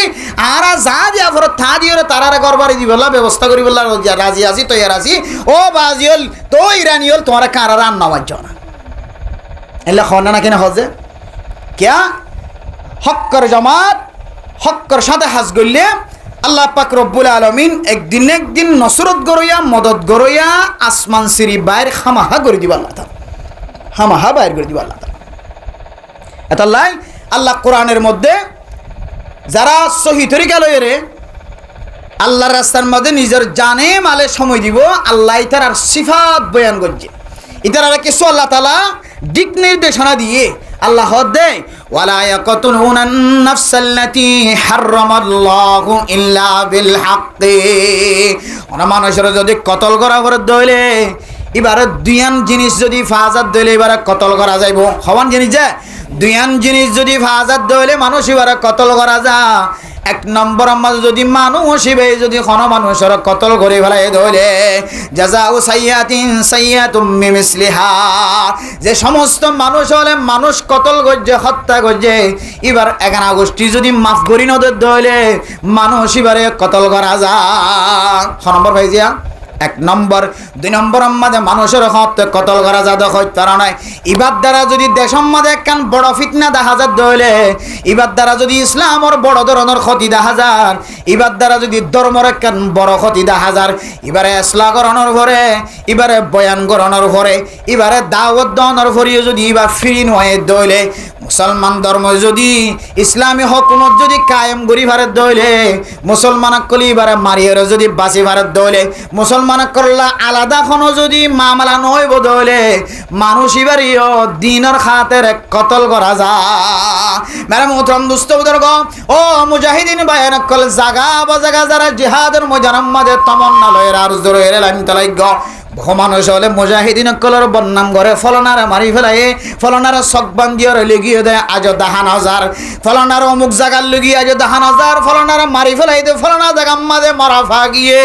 আরা যা দিয়া ফর থা দিওরে তারারে গরবারি দিবল্লা ব্যবস্থা করিবল্লা রাজি আছি তৈয়ার আছি ও বাজিওল তো ইরানিয়ল তোমার কারার আন নওয়াজ না এলা খনা না কেন হজে কিয়া হক্কর জামাত হক্কর সাথে হাজ গড়লে আল্লাহ পাক রব্বুল আলমিন একদিন নসরত গরইয়া মদত গরইয়া আসমান সিরি বাইর হামাহা করে দিব আল্লাহ তাআলা হামাহা বাইর করে দিব আল্লাহ তাআলা এতাল্লাই আল্লাহ কোরআনের মধ্যে যারা সহি তরিকা লইরে আল্লাহর রাস্তার মধ্যে নিজের জানে মালে সময় দিব আল্লাহ তার আর সিফাত বয়ান করছে ইতারা কিছু আল্লাহ তাআলা দিক নির্দেশনা দিয়ে আল্লাহ দেয় ওয়ালা ইয়াকতুলুনান নাফসাল্লাতী হারামাল্লাহু ইল্লা বিল হাক্কি ওনা মানুষের যদি কতল করা করে দইলে এবারে দুইয়ান জিনিস যদি ফাজাত দইলে এবারে কতল করা যাইব হওয়ান জিনিস যে দুইয়ান জিনিস যদি ফাজাত দইলে মানুষ এবারে কতল করা যা এক নম্বর আমাদের যদি মানুষ হিবে যদি কোনো মানুষের কতল করে ফেলাই ধরে জাযাউ সাইয়াতিন সাইয়াতুম মিসলিহা যে সমস্ত মানুষ হলে মানুষ কতল করছে হত্যা করছে এবার 11 গোষ্ঠী যদি মাফ করি নদের ধরে মানুষ এবারে কতল করা যা ছ নম্বর ভাইজিয়া এক নম্বর দুই নম্বর আমাদের মানুষের হক কতল করা যা দেখ তারা নয় ইবাদ দ্বারা যদি দেশের মধ্যে একখান বড় ফিতনা দেখা যায় দইলে ইবাদ দ্বারা যদি ইসলামর বড় ধরনের ক্ষতি দেখা যায় ইবাদ দ্বারা যদি ধর্মের একখান বড় ক্ষতি দেখা যায় এবারে ইসলাম করানোর পরে এবারে বয়ান করানোর পরে এবারে দাওয়াত দেওয়ানোর পরে যদি এবার ফিরি নয় দইলে মুসলমান ধর্ম যদি ইসলামী হুকুমত যদি কায়েম করি ভারত দইলে মুসলমান কলি এবারে মারিয়ে যদি বাঁচি ভারত দইলে মুসলমান করলা আলাদা কোনো যদি মামলা নয় বদলে মানুষ এবারিও দিনের খাতের কতল করা যা মেরা মোহতরম দোস্ত বুজুর্গ ও মুজাহিদিন বায়ান কল জাগা বাজাগা যারা জিহাদের ময়দানের মাঝে তমন্না লয়ের আর জোরে লাইন তলাইগ মানুষ হলে মুজাহিদিন কলর বন্নাম করে ফলনারে মারি ফেলাই ফলনারে চক বান্ধিয়ে লেগিয়ে দেয় আজ 10,000 ফলনার অমুক জায়গার লেগিয়ে আজ 10,000 ফলনারে মারি ফেলাই দে ফলনা জায়গা মাঝে মারা ফাগিয়ে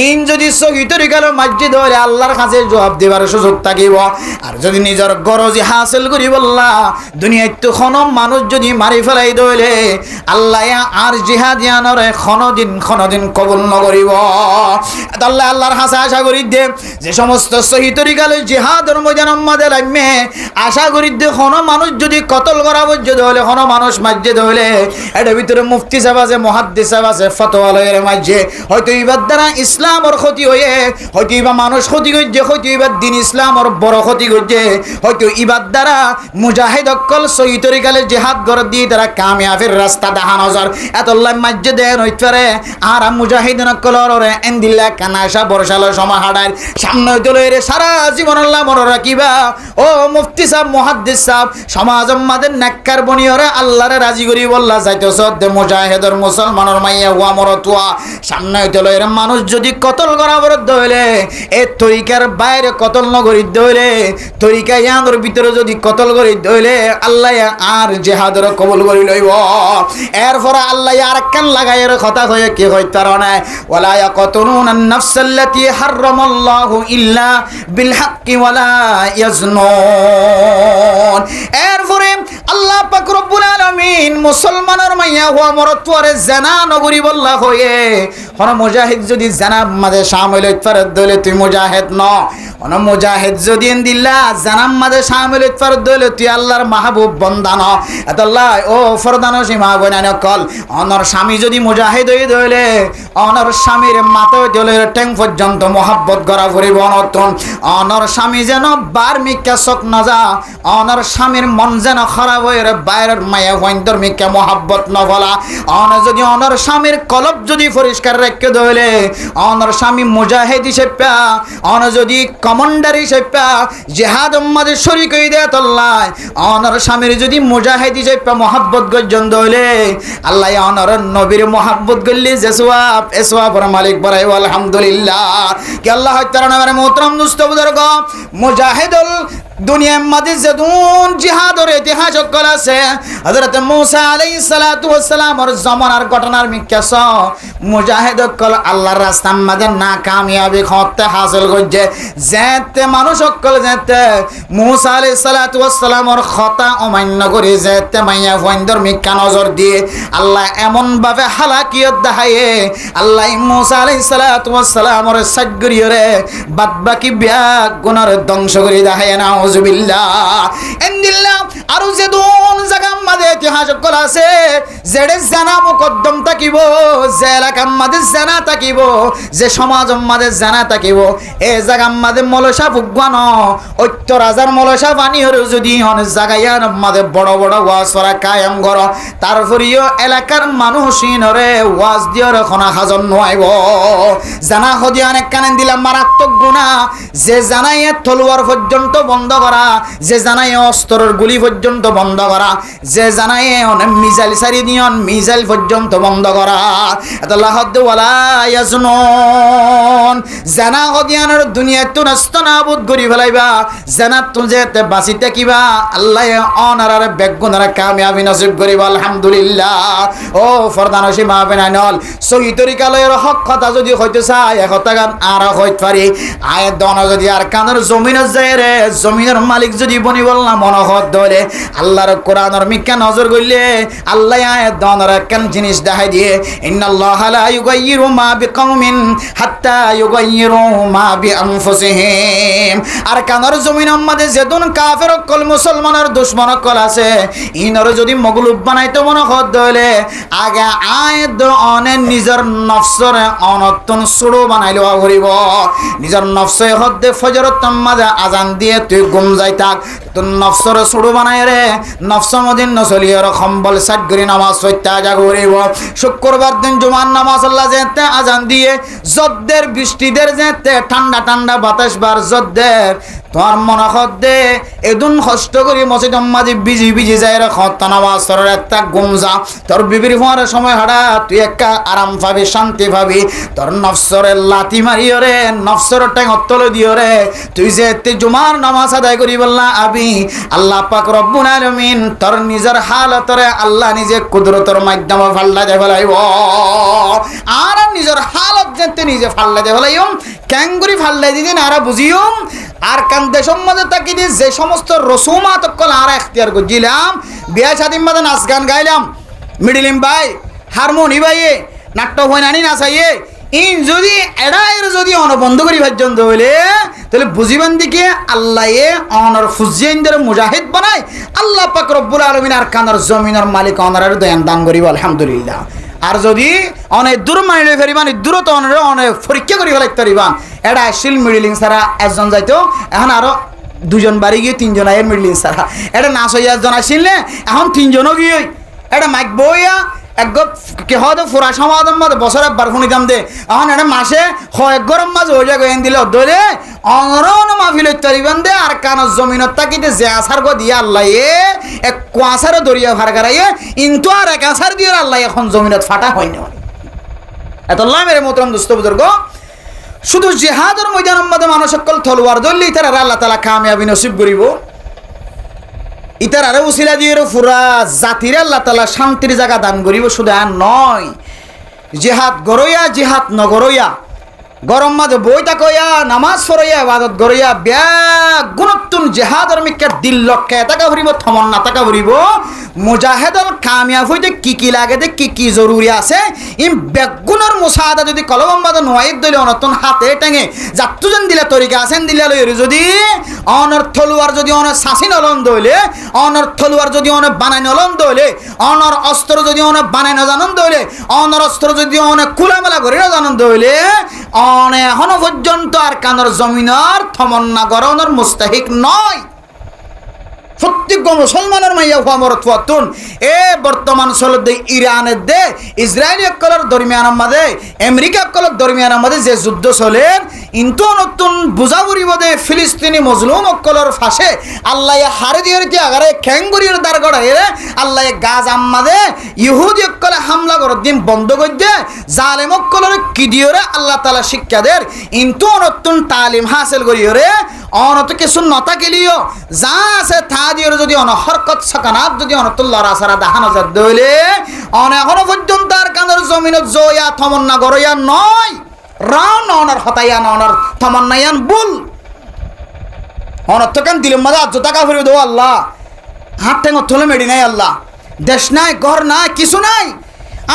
ইন যদি সহি তরিকার মসজিদ হলে আল্লাহর কাছে জবাব দেবার সুযোগ থাকিব আর যদি নিজের গরজি হাসিল করি বললা দুনিয়ায় তো কোনো মানুষ যদি মারি ফেলাই দইলে আল্লাহ আর জিহাদিয়ানরে কোনদিন কবুল নকরিব আল্লাহ আল্লাহর কাছে আশা করি দে যে সমস্ত সহি তরিকালে জিহাদের ময়দানের মধ্যে লাইমে আশা করি দে কোনো মানুষ যদি কতল করা পর্যন্ত হলে কোনো মানুষ মসজিদ হলে এটার ভিতরে মুফতি সাহেব আছে মুহাদ্দিস সাহেব আছে ফতোয়ালয়ের মাঝে হয়তো এবার দ্বারা ইসলামের ক্ষতি হয়ে হয়তো এবার মানুষ ক্ষতি করছে হয়তো এবার দিন ইসলামের বড় ক্ষতি করছে হয়তো এবার দ্বারা মুজাহিদ অকল সহি তরিকালে জিহাদ করে দিয়ে তারা কামিয়াবের রাস্তা দেখানো যার এত মাঝে দেন হইতে পারে আর মুজাহিদ অকলর এন্দিল্লা কানাসা বর্ষালের সময় হাডার সামনে চলে সারা জীবন আল্লাহ মনে রাখিবা ও মুফতি সাহেব মুহাদ্দিস সাহেব সমাজ আমাদের নেককার বনিয়রে আল্লাহরে রাজি করি বললা যাইতেছ মুজাহিদের মুসলমানের মাইয়া হুয়া মরতুয়া সামনে চলে মানুষ যদি কতল করা বরাদ্দ হইলে এই তরিকার বাইরে কতল নগরিত হইলে তরিকা ইয়ানোর ভিতরে যদি কতল করিত হইলে আল্লাহ আর জিহাদের কবুল করি লইব এরপর আল্লাহ আর কান লাগাইয়ের কথা হয়ে কি হয় তার না ওয়ালা ইয়াকতুলুন আন-নাফসাল্লাতী হারামাল্লাহু ইল্লা বিল হাক্কি ওয়ালা ইয়াজনুন এরপরে আল্লাহ পাক রব্বুল আলামিন মুসলমানের মাইয়া হওয়া মরতওয়ারে জানা নগরী বল্লা হয়ে কোন মুজাহিদ যদি জানা মাঝে শামিল হইতে পারে দলে তুই মুজাহিদ ন কোন মুজাহিদ যদি দিল্লা জানাম মাঝে শামিল হইতে পারে দলে তুই আল্লাহর মাহবুব বান্দা ন আল্লাহ ও ফরদানো সীমা বনানো কল অনর স্বামী যদি মুজাহিদ হই দলে অনর স্বামীর মাথায় দলে ট্যাং পর্যন্ত মোহাব্বত করা করিব নতুন অনর স্বামী যেন বার মিক্কা চক না যা অনর স্বামীর মন যেন খারাপ হয়ে বাইরের মায়া ওয়াইন্দর মিক্কা মোহাব্বত ন বলা অন যদি অনর স্বামীর কলব যদি পরিষ্কার রেখে দলে অনর স্বামী মুজাহিদ হিসেবে অন যদি কমান্ডার হিসেবে জিহাদ উম্মাদে শরীক হই দেয় আল্লাহ অনর স্বামীর যদি মুজাহিদ হিসেবে মোহাব্বত গর্জন দলে আল্লাহ অনর নবীর মোহাব্বত গল্লি যে সোয়াব এ সোয়াবের মালিক বড়াই আলহামদুলিল্লাহ কি আল্লাহ তাআলা নামের মুহতারাম দোস্ত বুজুর্গ মুজাহিদুল দুনিয়ার মাঝে যেদুন জিহাদের ইতিহাস সকল আছে হযরত মূসা আলাইহিস সালাতু ওয়াস সালামের জামানার ঘটনার মিক্কাস মুজাহিদ সকল আল্লাহর রাস্তার মাঝে নাকামিয়াবি হতে হাসিল করছে যেতে মানুষ সকল যেতে মূসা আলাইহিস সালাতু ওয়াস সালামের কথা অমান্য করে যেতে মাইয়া ফয়ন্দর মিক্কা নজর দিয়ে আল্লাহ এমন ভাবে হালাকিয়ত দেখায়ে আল্লাহ মূসা আলাইহিস সালাতু ওয়াস সালামের সাগরিয়রে বাদবাকি বিয়া গুনার ধ্বংস করে দেখায় না আরো যে দুন জায়গার মাঝে ইতিহাস কল আছে যেড়ে জানা মুকদ্দম থাকিব যে এলাকার মাঝে জানা থাকিব যে সমাজ মাঝে জানা থাকিব এ জায়গার মাঝে মলসা ভুগান ঐত্য রাজার মলসা বানিয়র যদি অন জায়গার মাঝে বড় বড় ওয়াজ করা কায়েম কর তারপরেও এলাকার মানুষিনরে ওয়াজ দিয়র খনা হাজন নোয়াইব জানা হদি অনেক কানে দিলাম মারাত্মক গুনাহ যে জানাই তলোয়ার পর্যন্ত বন্ধ করা যে জানাই অস্ত্রের গুলি পর্যন্ত বন্ধ করা যে জানাই অনেক মিসাইল সারি দিয়ন মিসাইল পর্যন্ত বন্ধ করা আল্লাহ ওয়ালা ইয়াজনুন জানা হদিয়ানের দুনিয়া তো নষ্ট নাবুদ করি ফেলাইবা জানা তো যেতে বাঁচিতে কিবা আল্লাহ অনার বেগুনার কামিয়াবি নসিব করিব আলহামদুলিল্লাহ ও ফরদান সীমা বেনাইনল সহি তরিকালয়ের হক কথা যদি হইতে চায় এক কথা গান আর হইতে পারি আয় দন যদি আর কানের জমিনের যায় রে জমিনের মালিক যদি বনি বললাম মনোহর ধরে আল্লাহর কোরআনের মিক্কা নজর করলে আল্লাহ আয়াত দনের একখান জিনিস দেখাই দিয়ে ইন্নাল্লাহা লা ইউগাইয়িরু মা বিকওমিন হাত্তা ইউগাইয়িরু মা বিআনফুসিহিম আর কানের জমিনের মধ্যে যেদুন কাফের কল মুসলমানের দুশমন কল আছে ইনর যদি মগলুব বানাইতে মনোহর ধরে আগে আয়াত অনে নিজের নফসরে অনতন সুড়ো বানাইলো করিব নিজের নফসে হদ্দে ফজরত মাঝে আজান দিয়ে তুই গুম যাই থাক তোর নফসর সুড়ো বানাই রে নফস মদিন নচলিয়র সম্বল সাত গরি নামাজ পড়তে আজা করিব শুক্রবার দিন জুমার নামাজ আল্লাহ যেতে আজান দিয়ে জদ্দের বৃষ্টিদের যেতে ঠান্ডা ঠান্ডা বাতাস বার জদ্দের তোমার মনে হদ্দে এদুন কষ্ট করি মসজিদ মাঝে বিজি বিজি যায় রে খত্তা নামাজ তোর একটা গুম যা তোর বিবির ফোয়ার সময় হাড়া তুই একটা আরাম পাবি শান্তি পাবি তোর নফসরে লাথি মারিও রে নফসর ট্যাঙত তলে দিও রে তুই যে জুমার নামাজ আদায় করি বললা আবি আল্লাহ পাক রব্বুল আলামিন তোর নিজের হালতরে আল্লাহ নিজে কুদরতের মাধ্যমে ফাল্লা দে ফেলাইব আর নিজের হালত যেতে নিজে ফাল্লা দে ফেলাইম ক্যাঙ্গুরি ফাল্লা দিদিন আর বুঝিও আর কান দেশের মধ্যে থাকি যে সমস্ত রসুমাত কল আর এখতিয়ার করছিলাম বিয়া শাদীর মধ্যে নাচ গান গাইলাম মিডিলিম ভাই হারমোনি ভাইয়ে নাট্য হইনানি নাচাইয়ে ইন যদি এড়াইয়ের যদি অনবন্ধ করি পর্যন্ত হইলে তাহলে বুঝিবেন দিকে আল্লাহ অনর ফুজিয়াইনদের মুজাহিদ বানায় আল্লাহ পাক রব্বুল আলামিন আর কানার জমিনের মালিক অনারের দয়ান দান করিব আলহামদুলিল্লাহ আর যদি অনেক দূর মাইলে ফেরিবান দূরত অনেক পরীক্ষা করি ফেলাইতে পারিবান এটা শিল মিডিলিং ছাড়া একজন যাইতো এখন আরো দুজন বাড়ি গিয়ে তিনজন আয়ের মিডিলিং ছাড়া এটা নাচ হইয়া একজন আসিলে এখন তিনজনও গিয়ে এটা মাইক বইয়া একগত কি হয়তো ফুরা সমাধান মধ্যে বছর একবার শুনিতাম দে এখন এটা মাসে এক গরম মাছ হয়ে যায় গেন দিলে ধরে অনরন মাহফিল তরিবান দে আর কানের জমিনত তাকিতে যে আসার গো দিয়ে আল্লাহ এক কুয়াশারও দরিয়া ভার গাড়াইয়ে কিন্তু আর এক আসার দিয়ে আল্লাহ এখন জমিনত ফাটা হয় না এত আল্লাহ মেরে মোহতরম দোস্ত বুজুর্গ শুধু জিহাদের ময়দানের মধ্যে মানুষ সকল তলোয়ার ধরলে ইতার আল্লাহ তাআলা কামিয়াবি নসিব করিব ইতার আরো উসিলা দিয়ে পুরা জাতির আল্লাহ তাআলা শান্তির জায়গা দান করিব শুধু আর নয় জিহাদ গরইয়া জিহাদ নগরইয়া গরম মাঝে বইটা কইয়া নামাজ পড়ইয়া ইবাদত গরইয়া ব্যাগ গুণতুন জিহাদের মিক্কা দিল লক্ষ্যে টাকা ভরিব থমন্না টাকা ভরিব মুজাহিদুল কামিয়াব হইতে কি লাগে দে কি জরুরি আছে ইম বেগুনের মুসাদা যদি কলম বাদ নয়াইদ দইলে অনতন হাতে টাঙে যাত্তুজন দিলে তরিকা আছেন দিলে লইরে যদি অনর তলোয়ার যদি অনর সাসিন অলন দইলে অনর তলোয়ার যদি অনর বানাই নলন দইলে অনর অস্ত্র যদি অনর বানাই ন জানন দইলে অনর অস্ত্র যদি অনর কুলামেলা করে ন জানন দইলে অনে এখনো পর্যন্ত আর কানর জমিনার থমন্না গরনের মুস্তাহিক নয় প্রত্যেক মুসলমানের মাইয়া হওয়া মরতুন এ বর্তমান চলতে ইরানের দে ইসরায়েলি অকলের দরমিয়ানের মাঝে আমেরিকা অকলের দরমিয়ানের মাঝে যে যুদ্ধ চলে কিন্তু নতুন বুঝাবুরি বোধে ফিলিস্তিনি মজলুম অকলের ফাঁসে আল্লাহ হারে দিয়ে আগারে খ্যাঙ্গুরির দ্বার গড়াই আল্লাহ গাজ আম্মাদে ইহুদি অকলে হামলা করার দিন বন্ধ করে দিয়ে জালেম অকলের কি দিয়ে আল্লাহ তালা শিক্ষা দের কিন্তু নতুন তালিম হাসিল করিও অনত কিছু নতা গেলিও যা আছে থা দিয়ে যদি অন হরকত সকানাত যদি অনতুল্লাহ রাসারা দেখানো যা দইলে অন এখনো পর্যন্ত আর কানের জমিনত জয়া থমন্না গরয়া নয় রান অনার হতাইয়া অনার থমন্নায়ান বুল অনত কান দিলে মাদা আজ টাকা ফিরে দেবো আল্লাহ হাত ঠেঙ্গ থলে মেডি নাই আল্লাহ দেশ নাই ঘর নাই কিছু নাই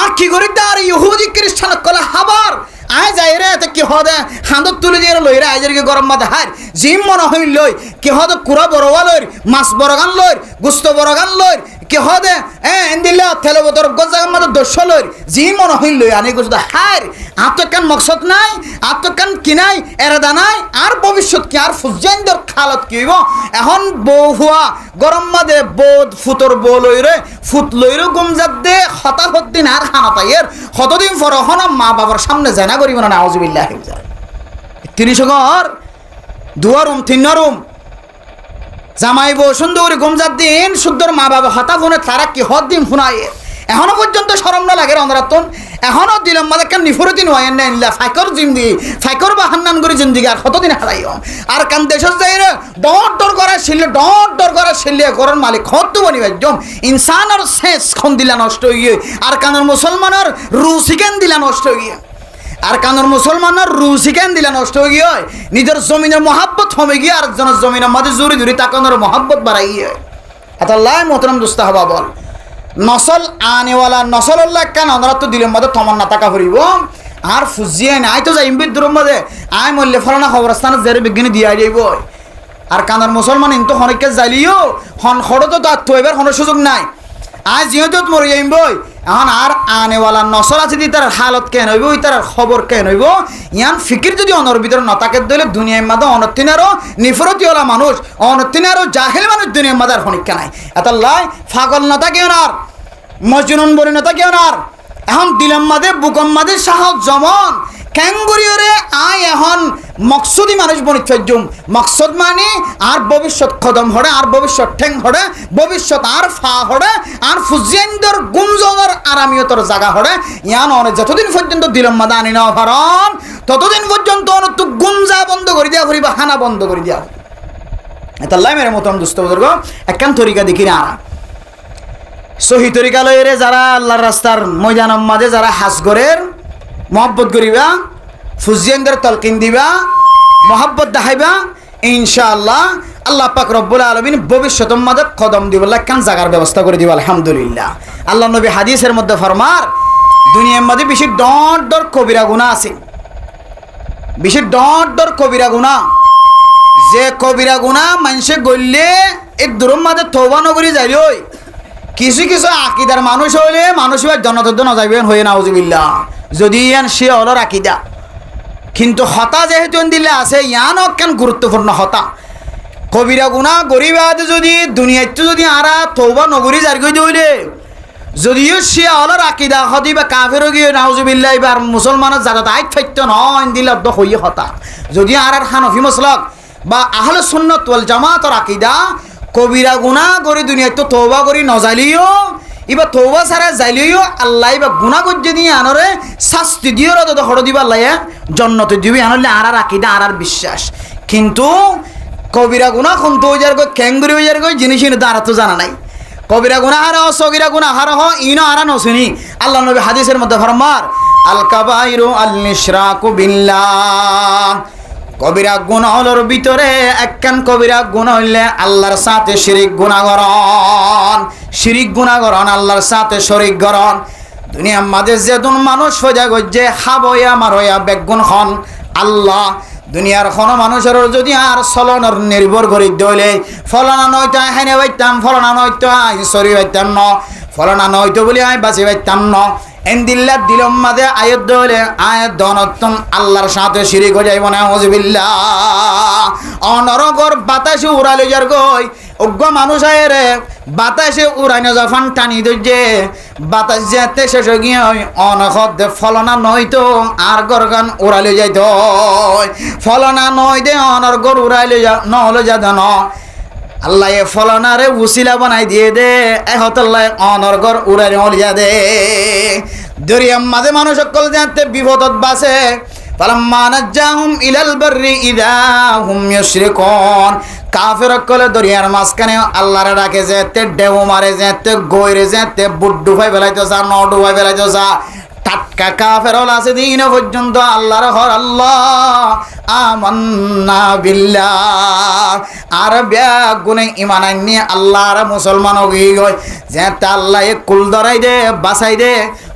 আর কি করি তার ইহুদি খ্রিস্টান কলে হাবার আয় যাই রে তো কি হদে হাঁদত তুলে দিয়ে লই রে আইজেরকে গরম মাথা হার জিম মনে হইল লই কি হদে কুড়া বড়োয়া লইর মাছ বড় গান লইর গুস্ত বড় গান লইর কি হদে দিলে থেলে বতর গজাগান মাথা দর্শ লইর জিম মনে হইল লই আনি গুজদা হার আত্মকান মকসদ নাই আত্মকান কি নাই এরাদা নাই আর ভবিষ্যৎ কি আর ফুজাইন্দর খালত কি হইব এখন বউ হুয়া গরম মাদে বোধ ফুতর বউ লইরে ফুত লইরে গুমজাত দে হতাহত দিন আর খানাতাইয়ের কতদিন পর হন মা বাবার সামনে যায় না করিব না আউযুবিল্লাহ তিনি সগর দুয়ারুম তিনারুম জামাই বউ সুন্দর গুমজাত দিন শুদ্ধর মা বাবা হতা ফোনে তারা কি হত দিন ফোনায় এখনো পর্যন্ত শরম না লাগে অন্দরাতন এখনো দিলাম মাঝে কেন নিফুরতিন হয়েন না ইল্লা ফাইকর জিন্দি ফাইকর বা হান্নান করে জিন্দিগি আর কতদিন হারাই আর কান দেশ যাই রে ডর করা শিললে ডর করা শিললে করন মালিক খত বনি একদম ইনসানের শেষ খন দিলা নষ্ট হয়ে আর কানের মুসলমানের রুসিকেন দিলা নষ্ট হয়ে আর কানের মুসলমানের রুসিকেন দিলা নষ্ট হয়ে গিয়ে নিজের জমিনের মহাব্বত হমে গিয়ে আর জনের জমিনের মাঝে জুড়ি জুড়ি তাকানোর মহাব্বত বাড়াই গিয়ে এত আল্লাহ মোহতরম দুস্তা হবা বল নসল আনেওয়ালা নসল্লাহ কেন আমরা তো দিলের মধ্যে তমন্না টাকা ভরিব আর ফুজিয়ে না আই তো যাই ইম্বির দূরের মধ্যে আয় মল্লে ফলানা খবরস্থানে জেরে বিজ্ঞানী দিয়া যাইব আর কানার মুসলমান কিন্তু হনকে যাইলিও হন খড়ো তো তার তো এবার কোনো সুযোগ নাই আজ যেহেতু মরে যাইম বই এখন আর আনেওয়ালা নসল আছে দি তার হালত কেন হইব ওই তার খবর কেন হইব ইয়ান ফিকির যদি অনর ভিতরে নতাকে দিলে দুনিয়ার মাঝে অনতিনারও নিফরতিওয়ালা মানুষ অনতিনারও জাহেল মানুষ দুনিয়ার মাঝে আর হনিকা নাই এত লাই ফাগল নতা কেন আর মজনুন বলি নতা কেন আর এখন দিলাম মাঝে বুকম মাঝে সাহস জমন ক্যাঙ্গুরিওরে আয় এখন মকসুদি মানুষ বনি ফেজুম মকসদ মানে আর ভবিষ্যৎ কদম হড়ে আর ভবিষ্যৎ ঠেং হড়ে ভবিষ্যৎ আর ফা হড়ে আর ফুজিয়েন্দর গুমজনের আরামিয়তর জায়গা হড়ে ইয়ান অনেক যতদিন পর্যন্ত দিলাম মাদা আনি না ভারম ততদিন পর্যন্ত অনেক তো গুমজা বন্ধ করে দেওয়া করি বা হানা বন্ধ করে দেওয়া এটা আল্লাহ মেরে মতন দুস্থ বুজুর্গ একখান তরিকা দেখি না সহি তরিকা লইরে যারা আল্লাহর রাস্তার ময়দানের মাঝে যারা হাজ করের মহব্বত করিবা ফুজিয়েন্দের তলকিন দিবা মহব্বত দেখাইবা ইনশাআল্লাহ আল্লাহ পাক রব্বুল আলামিন ভবিষ্যতের মাঝে কদম দিব লাখান জায়গার ব্যবস্থা করে দিব আলহামদুলিল্লাহ আল্লাহ নবী হাদিসের মধ্যে ফরমার দুনিয়ার মধ্যে বেশি ডর কবিরা গুনাহ আছে বেশি ডর কবিরা গুনাহ যে কবিরা গুনাহ মানুষে গইলে এই দূরের মাঝে তওবা নগরী যাইল কিছু কিছু আকিদার মানুষ হইলে মানুষ জনতদ্দ না যাইবেন হয়ে নাউজুবিল্লাহ যদি ইয়ান সে হলো আকিদা কিন্তু হতা যেহেতু দিলে আছে ইয়ান কেন গুরুত্বপূর্ণ হতা কবিরা গুনাহ গরিবাদ যদি দুনিয়াতে যদি আরা তওবা নগরী জারি করে দিলে যদিও শিয়া হলার আকিদা হদি বা কাফের গিয়ে নাউজুবিল্লাহ বা মুসলমানের জায়গা আইত ফাইত্য নয় দিলে অর্ধ হইয়ে হতা যদি আর হানফি মসলক বা আহলে সুন্নাত ওয়াল জামাতের আকিদা কবিরা গুনাহ করে দুনিয়ায় তো তওবা করি নজালিও ইবা তওবা সারা যাইলিও আল্লাহ বা গুনাহ গজ্জে দিয়ে আনরে শাস্তি দিও রত তো হড় দিবা আল্লাহ জান্নাতে দিবি আনলে আর আকিদা আর বিশ্বাস কিন্তু কবিরা গুনাহ কোন তো যার কই ক্যাঙ্গুরি যার কই জিনিস নি তারা তো জানা নাই কবিরা গুনাহ আর সগীরা গুনাহ আর হ ইনো আর নসুনি আল্লাহ নবী হাদিসের মধ্যে ফরমার আল কাবাইরু আল ইশরাকু বিল্লাহ কবিরা গুনাহর ভিতরে একখান কবিরা গুনাহ হইলে আল্লাহর সাথে শিরিক গুনাহ করন আল্লাহর সাথে শরীক করন দুনিয়ার মাঝে যেদুন মানুষ হয়ে গজ্জে হাবয়া মারয়া বেগুন হন আল্লাহ দুনিয়ার কোনো মানুষের যদি আর চলনের নির্ভর করি দইলে ফলনা নয়তো হেনে বাইতাম ফলনা নয়তো আই সরি বাইতাম ন ফলনা নয়তো বলি আই বাঁচি বাইতাম ন এন্দিল্লা দিলম মাঝে আয়ত দইলে আয়ত দনতন আল্লাহর সাথে শিরিক হয়ে যাইব না হুজুবিল্লাহ অনরগর বাতাসে উড়ালে যার গই অজ্ঞ মানুষ আয়েরে বাতাসে উড়াইনে যখন টানি দইছে বাতাস যেতে শেষ গিয়ে অনখদ ফলনা নয়তো আর গরগান উড়ালে যাইত ফলনা নয় দে অনর্গর উড়াইলে নহলে যা দেন আল্লাহ এ ফলনারে উসিলা বানাই দিয়ে দে এহতাল্লাহ অনর্গর উড়াই হলিয়া দে দরিয়াম মাঝে মানুষ সকল যাতে বিপদত বাসে ফালাম্মা নাজ্জাহুম ইলাল বাররি ইযা হুম ইউশরিকুন কাফের কলে দরিয়ার মাঝখানে আল্লাহরে ডাকে যেতে ঢেউ মারে যেতে গইরে যেতে বুড্ডু ভাই বেলাইতেছা নডু ভাই বেলাইতেছা টাটকা কাফের আছে দিন পর্যন্ত আল্লাহর হর আল্লাহ আমান্না বিল্লাহ আর গুনে ইমান আনি আল্লাহর মুসলমান হয়ে গয় যেতে আল্লাহ কুল ধরাই দে বাসাই দে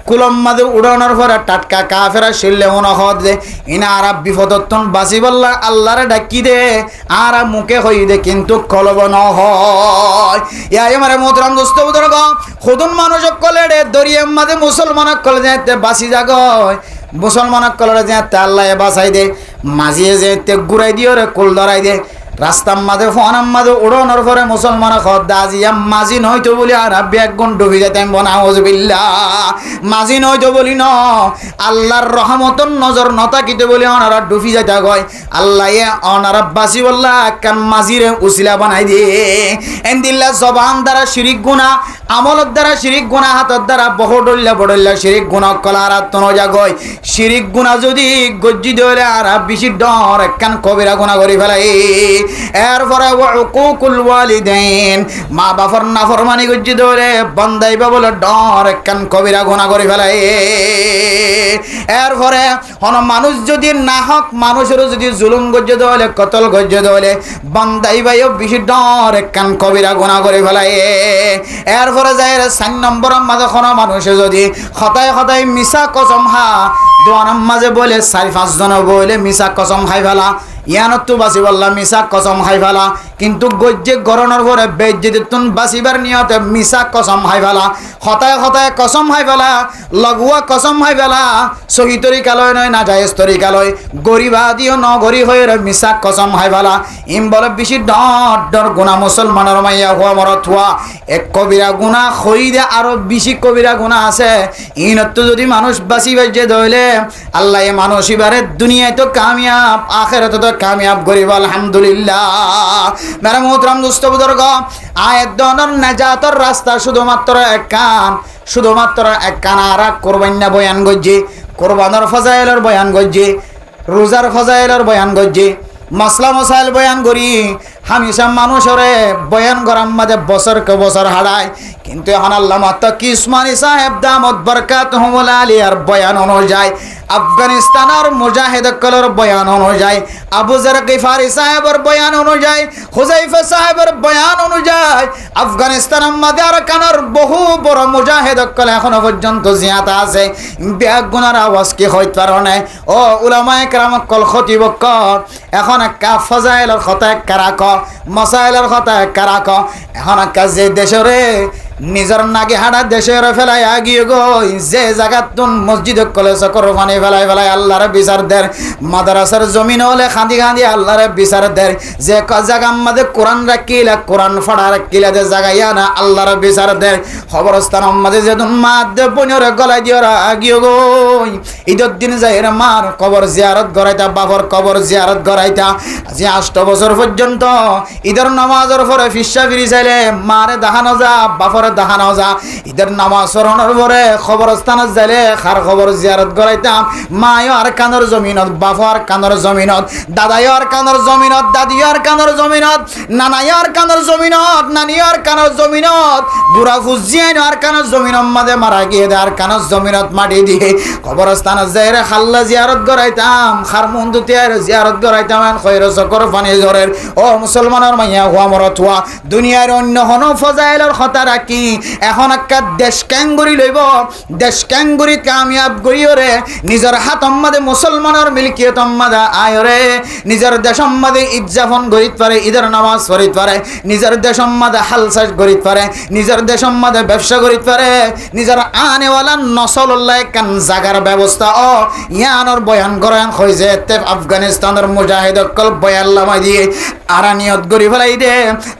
কুলম মাদে উড়ানোর পরে টাটকা কাফেরা শিললে হদ দে ইনা আর বিপদত্তন বাসি বললা আল্লাহরে ডাকি দে আর মুখে হই দে কিন্তু কলব ন হয় ইয়া আমারে মোহতরাম দোস্ত বুজুর্গ খুদুন মানুষ কলে রে দরিয়াম মাদে মুসলমান কলে যেতে বাসি জাগয় মুসলমান কলে যেতে আল্লাহ বাসাই দে মাঝিয়ে যেতে ঘুরাই দিও রে কুল ধরাই দে রাস্তার মাঝে ফোনার মাঝে উড়ানোর পরে মুসলমান খদ্দাজিয়া মাঝি নয়তো বলি আর এক গুণ ডুবি যেতাম বনাউজবিল্লাহ মাঝি নয়তো বলি ন আল্লাহর রহমতন নজর নতাকিতে বলি অনারা ডুবি যেতা গয় আল্লাহ অনারা বাসি বললা কান মাঝিরে উসিলা বানাই দিয়ে এন্দিল্লা জবান দ্বারা শিরিক গুণা আমলত দ্বারা শিরিক গুণা হাতের দ্বারা বড়ল্লা শিরিক গুণা কলার আত্মনজা গয় শিরিক গুণা যদি গজ্জি ধরে আর বেশি ডর একখান কবিরা গুণা করি ফেলাই এরপরে উকুকুল ওয়ালিদাইন মা বাবার নাফরমানি গজ্জি ধরে বান্দাইবা বলে ডর একখান কবিরা গুনাহ করে ফেলাই এরপরে হন মানুষ যদি না হক মানুষের যদি জুলুম গজ্জি ধরে কতল গজ্জি ধরে বান্দাইবাইও বেশি ডর একখান কবিরা গুনাহ করে ফেলাই এরপরে যায় 4 নম্বর মাঝে কোন মানুষে যদি হতায় মিছা কসম হা দোয়ানার মাঝে বলে 4-5 জন বলে মিছা কসম খাই ফেলা ইয়ানত বাসি বললাম মিছা কসম খাই ফেলা কিন্তু গজ্জে গরনের পরে বেজ্জিতুন বাসিবার নিয়তে মিছা কসম খাই ফেলা হতায় কসম খাই ফেলা লগুয়া কসম খাই ফেলা সহি তরিকালয় নয় না জায়েজ তরিকালয় গরিবাদিও ন গরি হয়ে মিছা কসম খাই ফেলা ইম বলে বেশি ডর গুনাহ মুসলমানের মাইয়া হওয়া মরত হওয়া এক কবিরা গুনাহ হই দে আরো বেশি কবিরা গুনাহ আছে ইনত যদি মানুষ বাসি বাজে ধইলে আল্লাহ এ মানুষ এবারে দুনিয়ায় তো কামিয়াব আখিরাতে তো কামিয়াব গরিব আলহামদুলিল্লাহ মেরা মোহতরম দোস্ত বুজুর্গ আয়াত দনের নাজাতের রাস্তা শুধুমাত্র এক কান আর কোরবানিয়া বয়ান গজ্জি কোরবানের ফজাইলের বয়ান গজ্জি রোজার ফজাইলের বয়ান গজ্জি মাসলা মসাইল বয়ান করি হামেশা মানুষরে বয়ান করার মাঝে বছরকে বছর হারায় কিন্তু এখন আল্লামা তাকি উসমানী সাহেব দামত বরকাতুহুল আলিয়ার বয়ান অনুযায়ী আফগানিস্তানের মুজাহিদকলের বয়ান অনুযায়ী আবু যর গিফারি সাহেবের বয়ান অনুযায়ী হুযায়ফা সাহেবের বয়ান অনুযায়ী আফগানিস্তানের মাদার কানার বহু বড় মুজাহিদকল এখনো পর্যন্ত জিয়াত আছে ব্যাগ গুনার আওয়াজ কি হইতে পারে ও উলামায়ে কেরাম কল খতিবক এখন কা ফজাইলের কথা কারাক মাসাইলের কথা কারাক এখন কা যে দেশরে নিজের নাগে হাড়া দেশের ফেলাই আগিয়ে গই যে জায়গাতুন মসজিদ কলেজ কোরবানি ফেলাই ফেলাই আল্লাহর বিচার দের মাদ্রাসার জমিন হলে খাঁদি খাঁদি আল্লাহর বিচার দের যে জায়গা আমাদের কোরআন রাখিলা কোরআন ফাড়া রাখিলা যে জায়গায় না আল্লাহর বিচার দের খবরস্থান আমাদের যেদিন মাদ্দে বনিয়রে গলায় দিওরা আগিয়ে গই ঈদের দিন যাইরা মার কবর জিয়ারত করাইতা বাবার কবর জিয়ারত করাইতা যে 8 বছর পর্যন্ত ঈদের নামাজের পরে ফিসা ফিরি চাইলে মারে দেখানো যা বাপরে দেখানো যা ঈদের নামাজ পড়ানোর পরে খবরস্থানে যাইলে খার খবর জিয়ারত করাইতাম মায় আর কানের জমিনত বাপর কানের জমিনত দাদাই আর কানের জমিনত দাদি আর কানের জমিনত নানাই আর কানের জমিনত নানি আর কানের জমিনত বুড়া ফুজিয়ান আর কানের জমিনত মাঝে মারা গিয়ে আর কানের জমিনত মাটি দিয়ে খবরস্থানে যাইরে খাল্লা জিয়ারত করাইতাম খার মন্দুতে জিয়ারত করাইতাম খৈর চকর পানি ঝরের ও মুসলমানের মাইয়া হুয়া মরতুয়া দুনিয়ার অন্য হনো ফজাইলের কথা রাখি এখন একটা দেশ ক্যাঙ্গুরি লইব দেশ ক্যাঙ্গুরি কামিয়াব গইরে নিজের হাত মাদে মুসলমানের মিলকিয়ত মাদা আয়রে নিজের দেশ মাদে ইজ্জাফন গরিত পারে ঈদের নামাজ পড়িত পারে নিজের দেশ মাদে হালসাজ গরিত পারে নিজের দেশ মাদে ব্যবসা গরিত পারে নিজের আনেওয়ালা নসলুল্লাহ কান জাগার ব্যবস্থা ও ইয়ানোর বয়ান করেন হইছে তে আফগানিস্তানের মুজাহিদ কল বয়ান লামাই দিয়ে আরানিয়ত গরি ফেলাই দে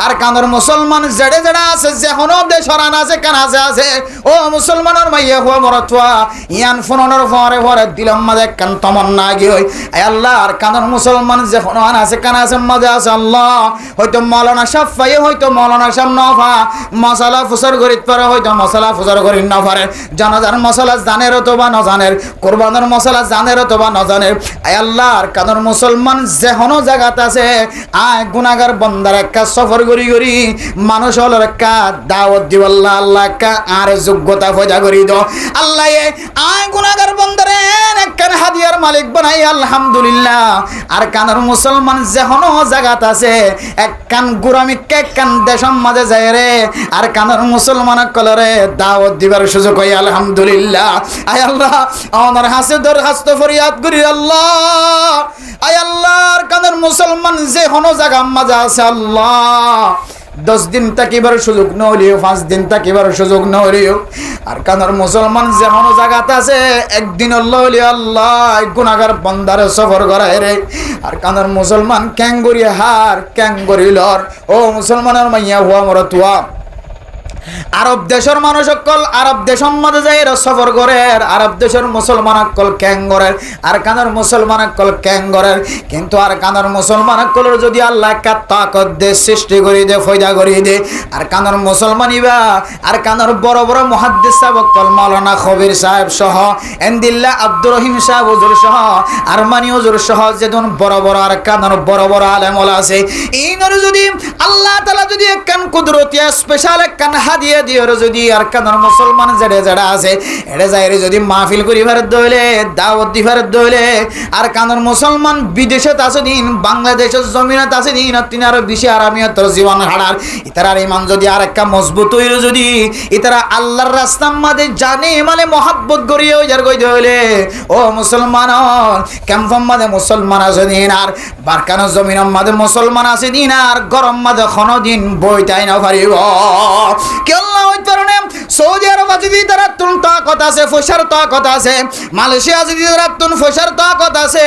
আর কানের মুসলমান জেড়ে জেড়ে আছে যেখনো দেশর আছে কান আছে ও মুসলমানের মাইয়া হুয়া মরতুয়া ইয়ান ফোনের পরে পরে দিলাম মাঝে কান তমন্না গি হই আল্লাহ আর কানের মুসলমান যেখনো আছে কান আছে মাঝে আছে আল্লাহ হয়তো মৌলানা শাফাই হয়তো মৌলানা শাম নফা মশালা ফুসর গরিত পারে হয়তো মশালা ফুসর গরি না পারে জানাজার মশালা জানের অথবা ন জানের কোরবানের মশালা জানের অথবা ন জানের আল্লাহ আর কানের মুসলমান যেখনো জায়গাতে আছে আয় গুনাহগার বন্দার একটা সফর গরি গরি মানুষ হলো একটা দাওয়াত দিব আল্লাহ আল্লাহ একটা আর যোগ্যতা পয়দা করি দাও আল্লাহ আয় গুনাহগার বন্দারে একটা হাদিয়ার মালিক বানাই আলহামদুলিল্লাহ আর কানের মুসলমান যেখনো জায়গাত আছে এক কান গুরামি কে কান দেশম মাঝে যায় রে আর কানের মুসলমান কলরে দাওয়াত দিবার সুযোগ হয় আলহামদুলিল্লাহ আয় আল্লাহ আমার হাসে দরখাস্ত ফরিয়াদ করি আল্লাহ আয় আল্লাহর কানের মুসলমান যেখনো জায়গা মাঝে আছে আল্লাহ 10 দিন থাকিবার সুযোগ নহলিও 5 দিন থাকিবার সুযোগ নহলিও আর কানের মুসলমান যেমন জায়গাতে আছে একদিন আল্লাহ গুনাহগার বান্দারে সফর করায় রে আর কানের মুসলমান ক্যাঙ্গুরি হার ক্যাঙ্গুরি লর ও মুসলমানের মাইয়া হুয়া মরতুয়া আরব দেশের মানুষ সকল আরব দেশের মাঝে যাই সফর করে আরব দেশের মুসলমান সকল ক্যাঙ্গরের আর কানের মুসলমান সকল ক্যাঙ্গরের কিন্তু আর কানের মুসলমান সকলের যদি আল্লাহ একটা তাকত দে সৃষ্টি করে দে ফয়দা করে দে আর কানের মুসলমানিবা আর কানের বড় বড় মুহাদ্দিস সাহেব সকল মাওলানা খবির সাহেব সহ এন্দিল্লাহ আব্দুর রহিম সাহেব হুজুর সহ আরমানি হুজুর সহ যেদন বড় বড় আর কানের বড় বড় আলেম ওলা আছে এইনর যদি আল্লাহ তাআলা যদি একখান কুদরতিয়া স্পেশাল একখান দিয়ে দিও যদি আর কানের মুসলমান জেড়ে জেড়া আছে এড়ে যাইরে যদি মাহফিল করিবার দইলে দাওয়াত দিবার দইলে আর কানের মুসলমান বিদেশে আছে দিন বাংলাদেশের জমিনত আছে দিন তিন আরো বেশি আরামিয়তর জীবন হারার ইতারার ইমান যদি আর একটা মজবুত হইল যদি ইতারা আল্লাহর রাস্তার মধ্যে জানে মানে মহব্বত করিও যার কই দইলে ও মুসলমান ক্যাম্পম মধ্যে মুসলমান আছে দিন আর বারকানের জমিনের মধ্যে মুসলমান আছে দিন আর গরম মধ্যে কোনো দিন বইতাই না পারিব আল্লাহ ওই কারণে সৌদি আরব যদি তারা তুন তাকত আছে ফসার তাকত আছে মালয়েশিয়া যদি তারা তুন ফসার তাকত আছে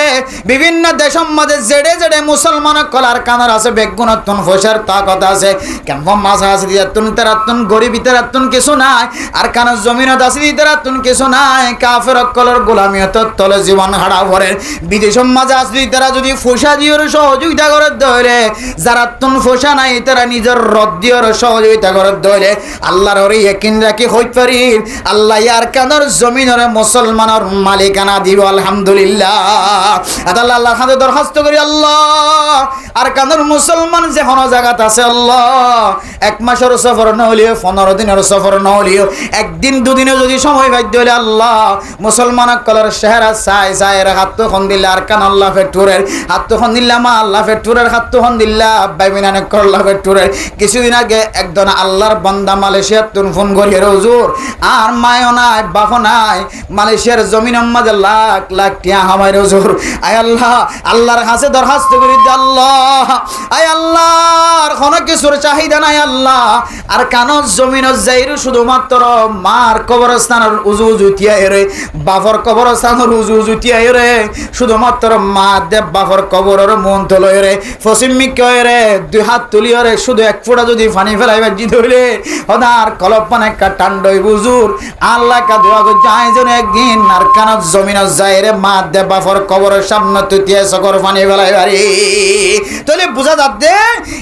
বিভিন্ন দেশের মধ্যে জেডে জেডে মুসলমান কলার কানার আছে বেগুন তুন ফসার তাকত আছে কেমন মাঝে আছে দিয়া তুন তারা তুন গরিবী তারা তুন কিছু নাই আর কানার জমিনত আছে তারা তুন কিছু নাই কাফের কলর গোলামিয়ত তলে জীবন হারা ভরে বিদেশের মাঝে আছে তারা যদি ফসা দিওর সহযোগিতা করে ধরে যারা তুন ফসা নাই তারা নিজের রদ দিওর সহযোগিতা করে ধরে আল্লাহর ওরে ইয়াকিন রাখি হইত পারি আল্লাহ ইয়ার কানের জমিনের মুসলমানের মালিকানা দিব আলহামদুলিল্লাহ আল্লাহ আল্লাহর কাছে দরখাস্ত করি আল্লাহ আর কানের মুসলমান যেখানে জায়গাতে আছে আল্লাহ 1 মাসের সফর না হলিও 15 দিনের সফর না হলিও একদিন দুদিনে যদি সময় পাই দিলে আল্লাহ মুসলমান কলর শহরে সাই সাইর হাত খন দিল্লা আর কান আল্লাহ ফেটুরের হাত খন দিল্লা মা আল্লাহ ফেটুরের হাত খন দিল্লা বাইমিনানে করল্লাহ ফেটুরের কিছুদিন আগে একজন আল্লাহর বান্দা মালয়েশিয়া তুন ফোন করিয়ে হুজুর আর মায়ও নাই বাপও নাই মালয়েশিয়ার জমিনের মাঝে লাখ লাখ টিয়া হামাই হুজুর আয় আল্লাহ আল্লাহর কাছে দরখাস্ত করি আল্লাহ আয় আল্লাহর কোনো কিছুর চাহিদা নাই আল্লাহ আর কানত জমিনত যাইরু শুধুমাত্র মার কবরস্থানের উজু উজুতিয়া এরে বাফর কবরস্থানের উজু উজুতিয়া এরে শুধুমাত্র মা দেব বাফর কবরের মন তলো এরে ফসিম্মি কয়রে দুই হাত তুলি এরে শুধু এক ফোঁটা যদি পানি ফেলাইবার জি ধরে হদার কলপ পানে কাটান্ডই বুজুর আল্লাহ কা দোয়া কো যায় যেন একদিন আর কানত জমিনত যাইরে মা দেব বাফর কবরের সামনে তুতিয়া সকর পানি ফেলাইবারে তাহলে বুঝা যাচ্ছে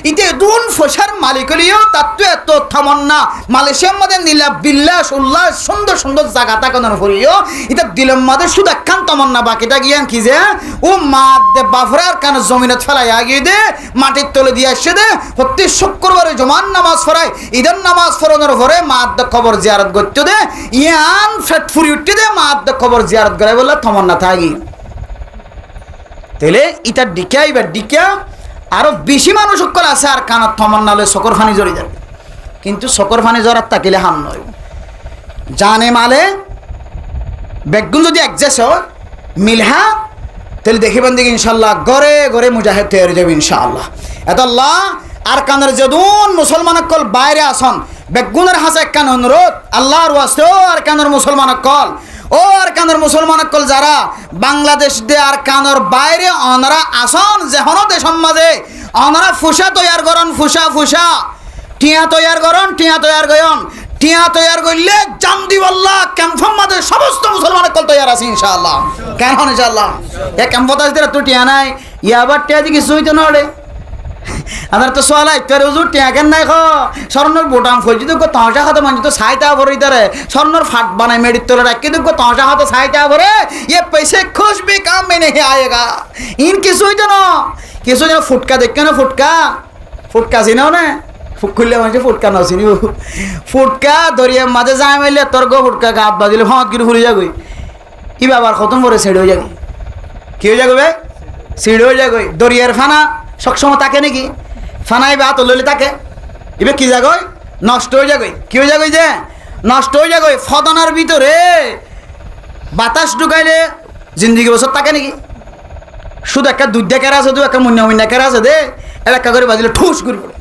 ইতে দুন ফসার মালিক হলিও তার তো এত থামন্না মালয়েশিয়ার মধ্যে নীলা বিল্লাস উল্লাস সুন্দর সুন্দর জায়গা তাকানোর ফলিও এটা দিলের মধ্যে শুধু একখান তমন্না বাকিটা গিয়ান কি যে ও মা দে বাফরার কান জমিনত ফেলাই আগিয়ে দে মাটির তলে দিয়ে আসে দে প্রতি শুক্রবারে জমান নামাজ পড়ায় ঈদের নামাজ পড়ানোর পরে মা দে খবর জিয়ারত করতে দে ইয়ান ফেট ফুরি উঠতে দে মা দে খবর জিয়ারত করে বলে তমন্না থাকি তাহলে এটা ডিকা এবার ডিকা আরো বেশি মানুষ সকল আছে আর কানত তমন্না হলে সকর ফানি জড়ি যাবে কিন্তু সকর ফানি জড়ার তাকিলে হাম নয় জানে মালে বেগুন যদি একজেস মিলহা তাহলে দেখিবেন দেখি ইনশাল্লাহ গড়ে গড়ে মুজাহিদ তৈরি যাবে ইনশাআল্লাহ এত আল্লাহ আর কানের যদুন মুসলমান কল বাইরে আসন বেগুনের হাসে একখান অনুরোধ আল্লাহর ওয়াস্তে ও আর কানের মুসলমান কল ও আর কানের মুসলমান কল যারা বাংলাদেশ দে আর কানের বাইরে অনারা আসন যেহন দেশম মাঝে অনারা ফুসা তৈয়ার করন ফুসা ফুসা টিয়া তৈয়ার করন টিয়া তৈয়ার গয়ন টিয়া তৈয়ার করলে জান দিবাল্লাহ ক্যাম্পম মাঝে সমস্ত মুসলমান কল তৈয়ার আছে ইনশাআল্লাহ কেন ইনশাআল্লাহ এ ক্যাম্পত আসতে তো টিয়া নাই ইয়াবার টিয়া দি কিছু হইতো না রে আমার তো সোয়াল আইতারে হুজুর টিয়া কেন নাই খো স্বর্ণর বোটাম ফজি তো তাঁশা খাতে মানছি তো সাইতা ভরে ইতারে স্বর্ণর ফাট বানাই মেডির তোলে রাখি তো তাঁশা খাতে সাইতা ভরে ये पैसे खुश भी काम में नहीं आएगा इन কিছু হইতো না কিছু যেন ফুটকা দেখকে না ফুটকা চিনাও না খুললে মানুষ ফুটকা না চিনি ফুটকা দরিয়ার মাঝে যায় মাইলে তোর গো ফুটকা গাত বাজিলে হাত গিরে ফুলে যাবে কি বাবার খতম করে সেড হয়ে যাবে কি হয়ে যাবে সিড হয়ে যাবে দরিয়ার ফানা সবসময় তাকে নাকি ফানাই বা লইলে তাকে এবার কি জাগয় নষ্ট হয়ে যাবে কি হয়ে যাবে যে নষ্ট হয়ে যাবে ফদনার ভিতরে বাতাস ঢুকাইলে জিন্দগি বছর তাকে নাকি শুধু একটা দুধ কেরা আছে দু একটা মুন্না কেরা আছে দে এলাকা করে বাজিলে ঠুস করে পড়ে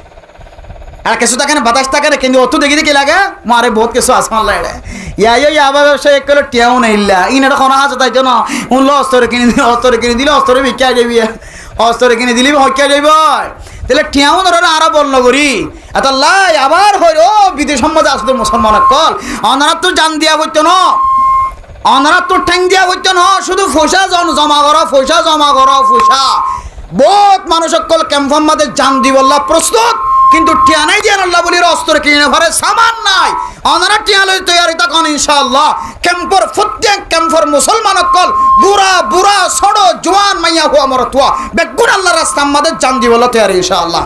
আর কিছু থাকে না বাতাস থাকে না কিন্তু অত দেখি দেখি লাগে মারে বহুত কিছু আসমান লাগে ইয়াই আবার ব্যবসায় এক কিলো টিয়াও না ইল্লা ইনাটা কোনো আছে তাই জন্য উনলো অস্তরে কিনে দিলে অস্তরে বিকা যাবি অস্তরে কিনে দিলি হইয়া যাইব তাহলে টিয়াও ধরে আরো বর্ণ করি এত লাই আবার হই ও বিদেশ সম্বন্ধে আসলে মুসলমান কল অনারা তো জান দিয়া বইতো না অনারা তো ঠ্যাং দিয়া বইতো না শুধু ফসা জমা করো ফসা বহুত মানুষ কল ক্যাম্পম মাদের জান দিবল্লা প্রস্তুত কিন্তু টিয়া নাই দিয়ে আল্লাহ বলির অস্ত্র কিনে ঘরে সামান নাই অনারা টিয়া লই তৈরি তখন ইনশাআল্লাহ ক্যাম্পর প্রত্যেক ক্যাম্পর মুসলমান কল বুড়া ছোট জোয়ান মাইয়া হুয়া মরতুয়া বেগুন আল্লাহ রাস্তা আমাদের জান দিবল্লা তৈরি ইনশাআল্লাহ।